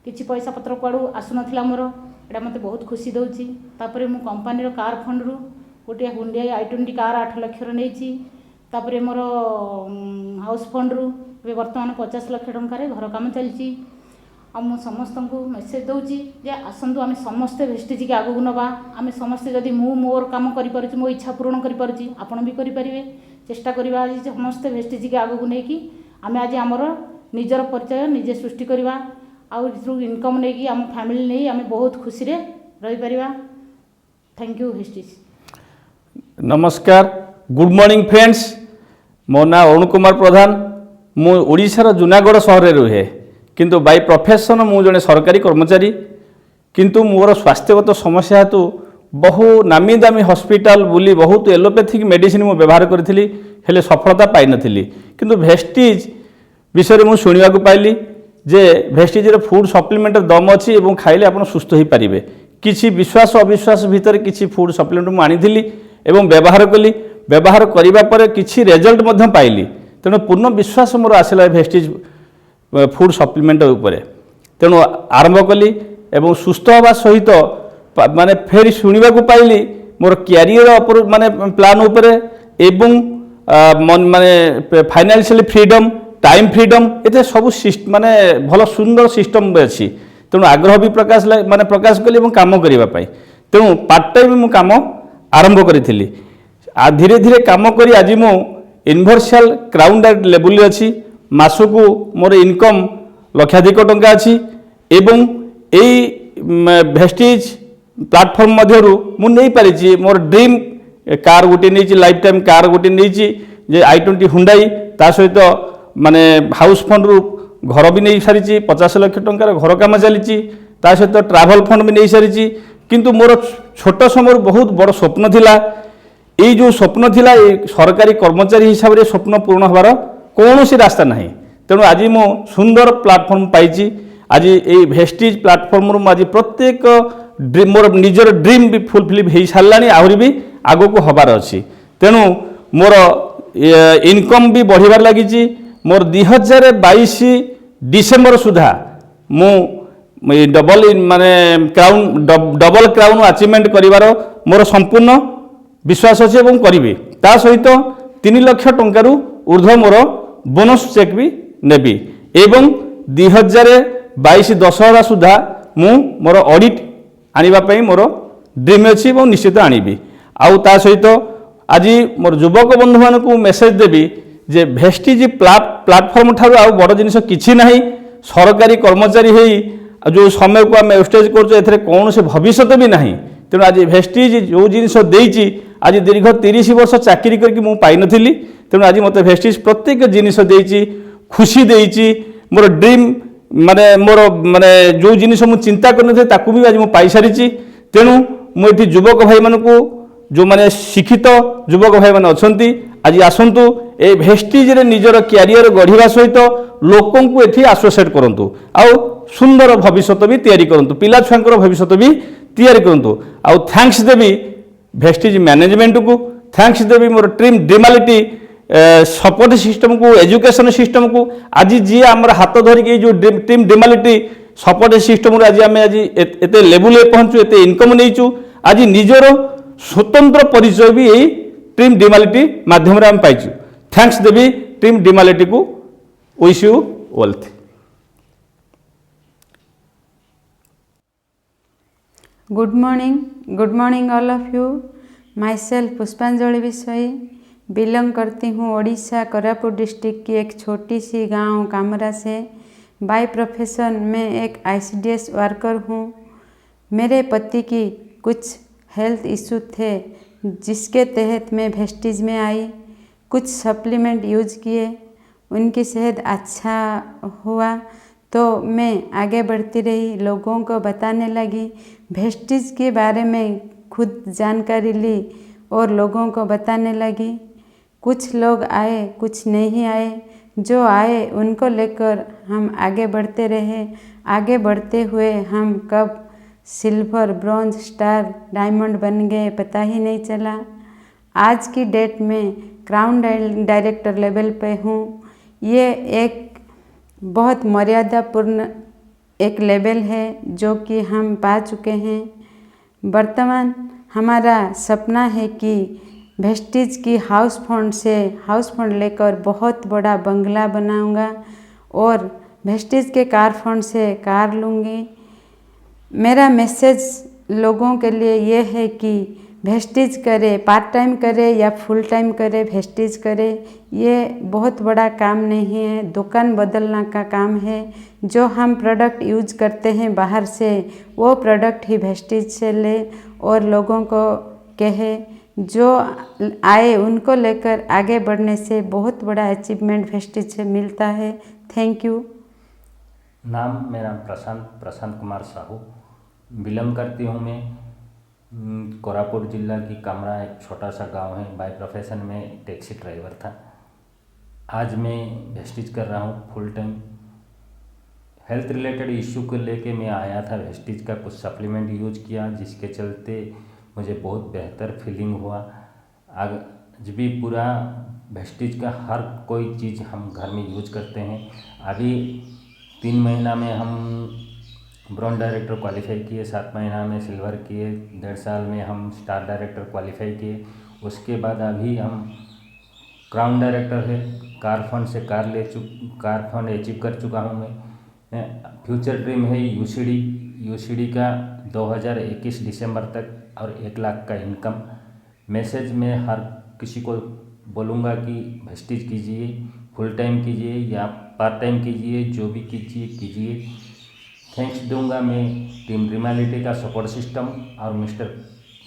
किसी पैसा पत्र कुआड़ू आसु नथिला मोर, एटा मते बहुत खुशी दउची। तापरे मु कंपनी रो कार फंड रू गोटे हुंडई i20 कार 8 लाख रो नेची। तापरे मोर हाउस फंड रू वर्तमान 50 लाख टंका रे घर काम चलची। आ मु समस्त को मेसेज दउची जे आसंतु आमे समस्ते वेस्टिज के आगु नबा। आमे समस्ते जदि मु मोर काम करि परछि, मो इच्छा पूर्ण करि परछि, आपण भी करि परिबे। चेष्टा करिबा जे समस्ते वेस्टिज के आगु नै कि आमे आज हमर निजर परिचय निजे सृष्टि करिबा। आउ थ्रू इनकम नै कि हम फैमिली नै आमे बहुत खुशी रे रहि परिबा। Thank you Vestige. नमस्कार, गुड मॉर्निंग फ्रेंड्स। मो ना अरुण कुमार प्रधान। मु ओडिशार जूनागढ़ सहर में रुहे, किंतु बाय प्रोफेशन मु जने सरकारी कर्मचारी। किंतु मोर स्वास्थ्यगत समस्या हेतु बहु नामी दामी हॉस्पिटल बुली बहुत एलोपैथिक मेडिसिन मु व्यवहार करी, हेले सफलता पाई नथिली। किंतु वेस्टिज विषय में शुणा पाइली जे भेस्टिजर फूड सप्लीमेंट दम अच्छी और खाइले आप सुस्थ हो पारे। किसी विश्वास अविश्वास भितर किसी फूड सप्लीमेंट मुझे एवं व्यवहार कली। व्यवहार करने किसी रेजल्ट पाइली। तेणु पूर्ण विश्वास मोर आसला भेस्टिज फूड सप्लीमेंट उपरे। तेणु आरंभ कली एवं सुस्थ हवा सहित माने फेर शुणा पाइली मोर क्यारियर माने प्लान उपरे एवं माने फाइनान्शियली फ्रीडम टाइम फ्रीडम ये सब माने भल सुंदर सिस्टम अच्छी। तेणु आग्रह भी प्रकाश कली काम करने। तेणु पार्ट टाइम मु काम आरंभ करी। धीरे धीरे काम करी आज मु यूनिवर्सल क्राउन डायरेक्ट लेवल अच्छी। मासकू मोर इनकम लक्षाधिक टंका अच्छी एवं यही भेस्टिज प्लाटफर्म मध्यरु मु नहीं पारिछि मोर ड्रीम कार गोटे नहीं लाइफ टाइम कार गोटे नहीं जे i20 हुंडाई ता सहित माने हाउस फंड रु घर भी नहीं सारी 50 लाख टंकार घर काम चली ता सहित ट्रैवल फंड भी नहीं सारी। किंतु मोर छोट समय बहुत बड़ स्वप्न थिला। ये जो स्वप्न थिला सरकारी कर्मचारी हिसाब से स्वप्न पूर्ण होबार कौन सी रास्ता नहीं। तेणु आज मु सुंदर प्लाटफर्म पाई। आज ये भेस्टिज प्लाटफर्म आज प्रत्येक मोर निजर ड्रीम भी फुलफिल हो सारा आहरी भी आग को हबार अच्छी। तेणु मोर इनकम भी बढ़िबार लगी। मोर 2022 डिसेम्बर सुधा मु डबल माने क्राउन डबल क्राउन अचीवमेंट करिवार मोर संपूर्ण विश्वास अच्छे और करी। ता सहित 3 लाख टंकार ऊर्ध्व मोर बोनस चेक भी नेबी एवं 2022 दशहरा सुधा मु मोर ऑडिट आनिबा मोर ड्रीम अच्छी और निश्चित आनिबी। आउ ता सहित आज मोर युवक बंधु मान को मेसेज देवी जे भेस्टिज प्लाटफर्म ठारू आउ बड़ जिनिस किछि नाही। सरकारी कर्मचारी हेई जो समय को आम वेस्टेज कर कौन से भविष्य भी नहीं। तेणु आज भेस्टिज जो जिनिस देइछि आज दीर्घ 30 वर्ष चाकरी करके मु पाई नथिली। तेणु आज मते भेस्टिज प्रत्येक जिनिस देइछि खुशी देइछि। मोर ड्रीम माने मोर माने जो जिनिस मु चिंता करनथे ताकू भी आज मु पाई सारिछि। तेणु मु एठी युवक भाई मान को जो माने शिक्षित युवक भाई मान अछंती आज आसंतु ए भेस्टिज रे निजर क्यारियर गढ़िबा सहित लोकन को एठी एसोसिएट करंतु आउ सुंदर भविष्य भी तैयारी करंतु। पिला छुआंकर भविष्य भी तैयारी करंतु। आउ थैंक्स देवी भेस्टिज मैनेजमेंट को। थैंक्स देवी मोर ड्रीमालिटी सपोर्ट सिस्टम को एजुकेशन सिस्टम को। आज जी आम हाथ धरिकी जो टीम ड्रीमालिटी सपोर्ट सिस्टम आज आम आज एत लेवल पहुँचु एत इनकम नहीं। आज निजर स्वतंत्र परिचय भी यही टीम ड्रीमालिटी माध्यम आम पाइचु। थैंक्स देवी टीम ड्रीमालिटी को। Wish you wealth. Good morning all of you. My self पुष्पांजलि विषय बिलोंग करती हूँ ओडिशा कोरापुट डिस्ट्रिक्ट की एक छोटी सी गांव कामरा से। बाय प्रोफेशन मैं एक ICDS वर्कर हूँ। मेरे पति की कुछ हेल्थ इशू थे जिसके तहत मैं भेस्टिज में आई। कुछ सप्लीमेंट यूज किए, उनकी सेहत अच्छा हुआ तो मैं आगे बढ़ती रही, लोगों को बताने लगी। भेस्टिज के बारे में खुद जानकारी ली और लोगों को बताने लगी। कुछ लोग आए, कुछ नहीं आए। जो आए उनको लेकर हम आगे बढ़ते रहे। आगे बढ़ते हुए हम कब सिल्वर, ब्रॉन्ज, स्टार, डायमंड बन गए पता ही नहीं चला। आज की डेट में क्राउन डायरेक्टर लेवल पे हूँ। ये एक बहुत मर्यादापूर्ण एक लेवल है जो कि हम पा चुके हैं। वर्तमान हमारा सपना है कि भेस्टिज की हाउस फंड लेकर बहुत बड़ा बंगला बनाऊंगा और भेस्टिज के कार फंड से कार लूँगी। मेरा मैसेज लोगों के लिए ये है कि भेस्टिज करे, पार्ट टाइम करे या फुल टाइम करे, भेस्टिज करे। ये बहुत बड़ा काम नहीं है, दुकान बदलना का काम है। जो हम प्रोडक्ट यूज करते हैं बाहर से वो प्रोडक्ट ही भेस्टिज से ले और लोगों को कहे। जो आए उनको लेकर आगे बढ़ने से बहुत बड़ा अचीवमेंट भेस्टिज से मिलता है। Thank you. नाम मेरा प्रशांत कुमार साहू। बिलोंग करती हूँ मैं कोरापुट जिला की कामरा, एक छोटा सा गांव है। बाय प्रोफेशन में टैक्सी ड्राइवर था। आज मैं वेस्टिज कर रहा हूँ full time. Health related issue को लेके मैं आया था, वेस्टिज का कुछ सप्लीमेंट यूज किया, जिसके चलते मुझे बहुत बेहतर फीलिंग हुआ। आज भी पूरा वेस्टिज का हर कोई चीज़ हम घर में यूज करते हैं। अभी 3 महीना में हम ब्रॉन्ज डायरेक्टर क्वालिफाई किए, 7 महीना में सिल्वर किए, 1.5 साल में हम स्टार डायरेक्टर क्वालिफाई किए। उसके बाद अभी हम क्राउन डायरेक्टर है, कार फंड से कार फंड अचीव कर चुका हूँ मैं। फ्यूचर ड्रीम है यूसीडी का 2021 दिसंबर तक और 1 लाख का इनकम। मैसेज में हर किसी को बोलूँगा कि वेस्टिज कीजिए, फुल टाइम कीजिए या पार्ट टाइम कीजिए, जो भी कीजिए। थैंक्स दूंगा मैं टीम ड्रीमालिटी का सपोर्ट सिस्टम और मिस्टर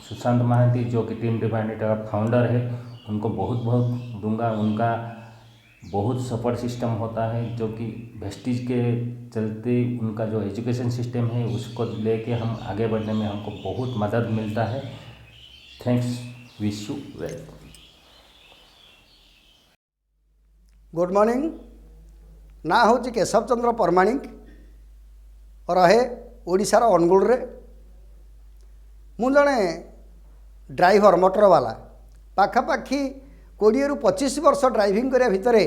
सुशांत महांती जो कि टीम ड्रीमालिटी का फाउंडर है, उनको बहुत बहुत दूंगा। उनका बहुत सपोर्ट सिस्टम होता है जो कि वेस्टिज के चलते उनका जो एजुकेशन सिस्टम है उसको लेके हम आगे बढ़ने में हमको बहुत मदद मिलता है। Thanks, wish you well. Good morning. ना हूँ केशव चंद्र परमाणिक और रहे ओडिशार अनुगुल रे। मु जड़े ड्राइवर मोटर वाला पाखापाखि 20 ରୁ 25 वर्ष ड्राइविंग करिया भितरे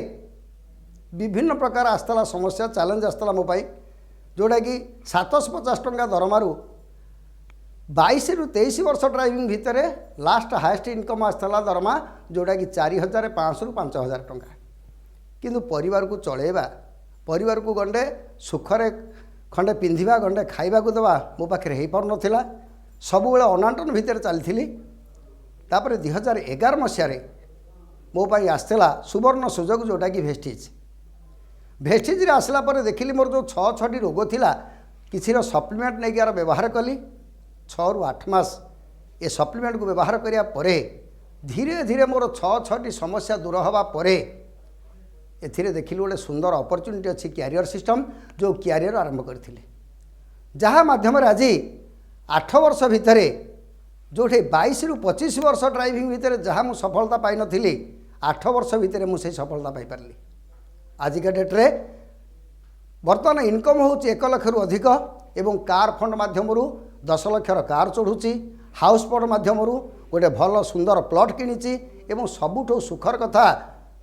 विभिन्न प्रकार आसला समस्या चैलेंज आसला मो पाई, जोड़ा कि 750 टंका दरमारू 22 ରୁ 23 वर्ष ड्राइविंग भितरे लास्ट हाएस्ट इनकम आसला दरमा जोड़ा कि 4500 ରୁ 5000 टंका। किंतु परिवार को चलेबा, परिवार को गंडे सुखरे खंडे पिंधिबा, गंडे खाइबा को देवा मो पाखे हो पार नथिला। सब बेले अनाटन भितर चली। तापर 2011 मसीह मो पाई आसला सुवर्ण सुजोग जोटा कि भेस्टिज रे आसला पर देखिली मोर जो 6-6टी रोग थिला किसी सप्लीमेंट नहीं यार व्यवहार कली। 6 ରୁ 8 मास ए सप्लीमेंट को व्यवहार करिया परे धीरे धीरे मोर 6-6टी समस्या दूर हवा परे एथिरे देखिली गोटे सुंदर अपॉर्चुनिटी अच्छी क्यारियर सिस्टम जो क्यारियर आरंभ करथिले, जहाँ माध्यम आज 8 वर्ष भितरे जोठे 22 ରୁ 25 वर्ष ड्राइविंग भितर जहाँ मु सफलता पाई नथिली 8 वर्ष भितर मुझे सफलता पाई पारली। आजिका डेट्रे बर्तमान इनकम हो 1 लाख रु अधिक एवं कार फंड माध्यम 10 लाखर कार चढ़ुची, हाउस फंड माध्यम गोटे भल सुंदर प्लॉट किणी एवं सबुठो सुखर कथा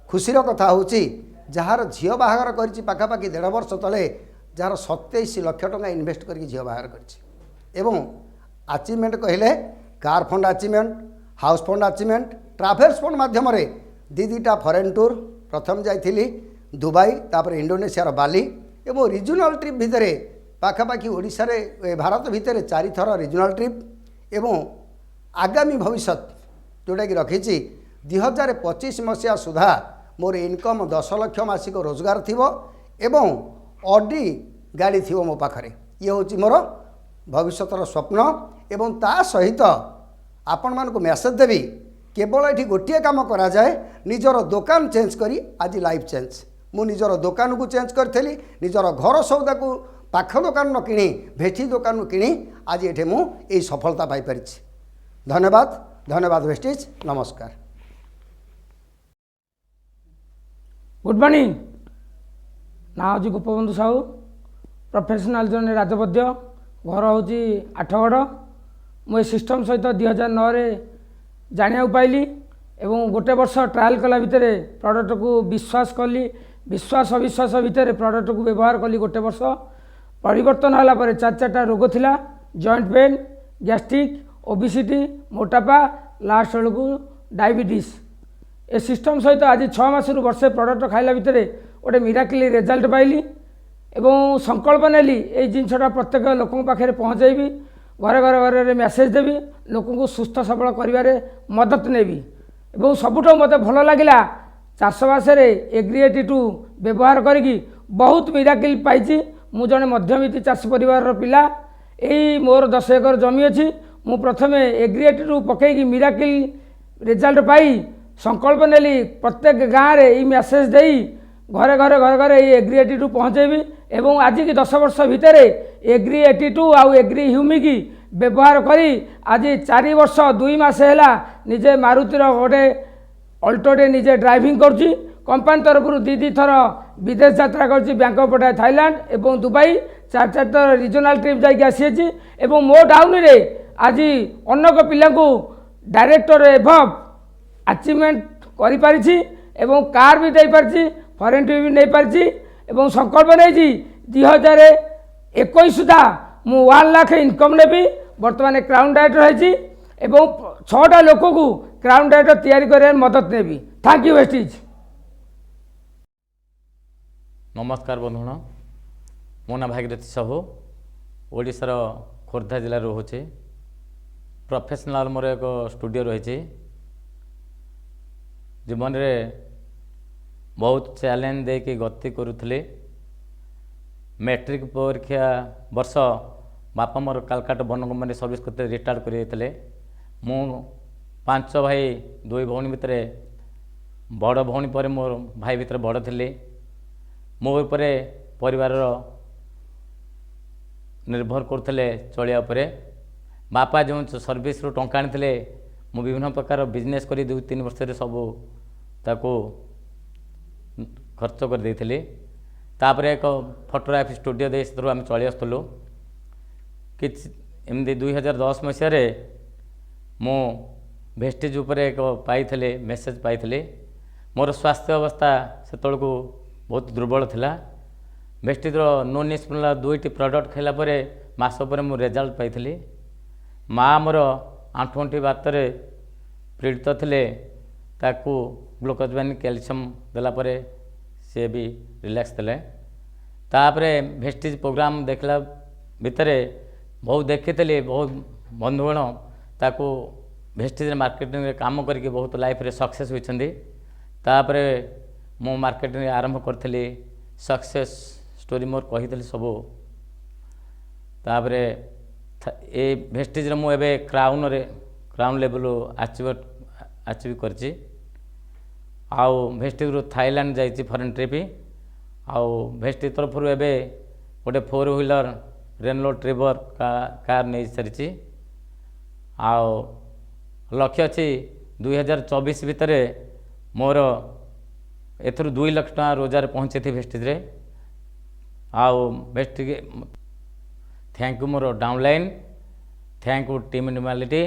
खुशीर कथा होची जार झील बाहागर करिछि पाखापाखि 1.5 वर्ष तले जार 27 लाख टंका इन्वेस्ट करके झील बाहागर करिछि। एवं अचीवमेंट कहले car fund achievement, house fund achievement, travels fund माध्यम दीटा फॉरेन टूर प्रथम जाइथिली दुबई, तापर इंडोनेशिया बाली एवं रिजनल ट्रिप भितर पाखापाखि ओडिशा रे भारत भितर 4 थर रिजनल ट्रिप एवं आगामी भविष्य जोटा कि रखी 2025 मसीहा सुधा मोर इनकम 10 लाख मासिक रोजगार थिबो एवं ऑडी गाड़ी थिबो मो पाखरे। ये होची मोर भविष्यतर स्वप्न एवं ता सहित आपण मान को मैसेज देवी केवल ये गोटे काम करा जाए, निजर दुकान चेंज करी आज लाइफ चेंज। मु निजर दुकान को चेंज करी, निजर घर सौदा को पाख दुकान न किणी भेटी दुकान किणी आज ये मु यही सफलता पाई परिछि। धन्यवाद, धन्यवाद वेस्टिज, नमस्कार। Good morning. ना हूँ गोपबंधु साहू, प्रोफेशनल जन राजपद्य, घर हूँ 8गड़। मुझे सिस्टम सहित 2009 रे जाना पाइली एवं गोटे वर्ष ट्रायल कला भितर प्रोडक्ट को विश्वास कली, विश्वास अविश्वास भितर प्रोडक्ट को व्यवहार कली। गोटे वर्ष परिवर्तन होला पर 4-4टा रोग थिला, जॉइंट पेन, गैस्ट्रिक, ओबेसिटी, मोटापा, लास्ट बेलू डायबिटीज। ए सिस्टम सहित आज 6 मास रु वर्षे प्रोडक्ट खाइला भितर गोटे मिराकल रिजल्ट पाइली एवं संकल्प नेली ए जिनसटा प्रत्येक लोकों पाखे पहुँचेबी, घरे घरे घरे मेसेज देवी, लोक को सुस्थ सबल करिवारे मदद नेबी। एवं सबुठ मत भल लगिला चाषबास एग्री82 व्यवहार करी बहुत मिराकल पाई। मु जने मध्यमित चाषी परिवार पिला, यही मोर 10 एकर जमी अच्छी। मु प्रथमे एग्री82 पकईकी मिराकल रिजल्ट पाई संकल्प नेली प्रत्येक गाँव में यही मेसेज दे घरे घरे घरे घरे एग्री82 पहुँचेबी एवं आज की 10 वर्ष भितर एग्री82 आउ एग्री ह्यूमिक व्यवहार करी आज 4 वर्ष 2 मास है निजे मारुतिर गोटे अल्टोटे निजे ड्राइविंग करुच्ची। कंपानी तरफ दी थर विदेश यात्रा कर बैंकॉक पठाए थाईलैंड और दुबई 4 थर रिजनल ट्रिप जाकि आसी एवं मो टाउन रे आज अनेक पिला डायरेक्टर एभव अचीवमेंट करि पारिछि एवं कार भी दे पारिछि फॉरेन ट्रिप भी नहीं पारिछि एवं संकल्प नहीं 2021 सुधा मु 1 लाख इनकम नेबी वर्तमान क्राउन डायरेक्टर है एवं 6टा लोक को क्राउन डायरेक्टर तैयारी कर मदद नेबी। Thank you Vestige. नमस्कार बंधुण मो ना भागीरथी साहू ओडिशार खोर्धा जिले रोचे प्रोफेशनल मोर एक स्टूडियो रही जीवन में बहुत चैलेंज दे कि गति करुले मैट्रिक परीक्षा वर्ष बापा मोर कालकाटा वन कंपनी सर्विस करते रिटायर्ड कर मु 5 भाई 2 भौणी भितर बड़ भौणी पर मोर भाई भितर बड़ थिले मो उपर परिवार निर्भर करते चलिया उपरे बापा जो सर्विस रू टंका आनी मु विभिन्न प्रकार बिजनेस कर 2-3 वर्ष सबू ताको खर्च कर देइथिली तापरे एक फोटोग्राफी स्टूडियो दे आम चली आसलु कि एमती 2010 मसीह मु वेस्टेज उपर एक पाई मेसेज पाई मोर स्वास्थ्य अवस्था से बहुत दुर्बल थिला वेस्टेज नॉन स्पूला 2टी प्रोडक्ट खाइला परे मास पर मु रिजल्ट पाई माँ मोर आंठुआंठी बात पीड़ित थिले ताकू ग्लूकोज बानी कैल्शियम देला परे सी भी रिलैक्स देले तापरे वेस्टेज प्रोग्राम देखला भितर बहुत देखी बहुत बंधुगण ताकू वेस्टेज मार्केटिंग रे काम करके बहुत लाइफ रे सक्सेस होइछंदी तापरे मो मार्केटिंग आरंभ करथली सक्सेस स्टोरी मोर कही सबू तापरे ए वेस्टेज मु एबे क्राउन लेवल अचीव करछि आउ वेस्टेज रु थाईलैंड जाइछि फॉरेन ट्रिप आउ वेस्टेज तरफ एबे गोटे 4 व्हीलर रेनलो ट्रिवर कार नहीं सारी आउ लक्ष्य अच्छी 2024 भितर मोर एथुरु 2 लाख टका रोजगार पहुँचे थी वेस्टेज रे आउ वेस्टेज थैंक यू मोर डाउनलाइन थैंक यू टीम इनमालिटी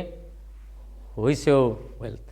विश यू वेल्थ।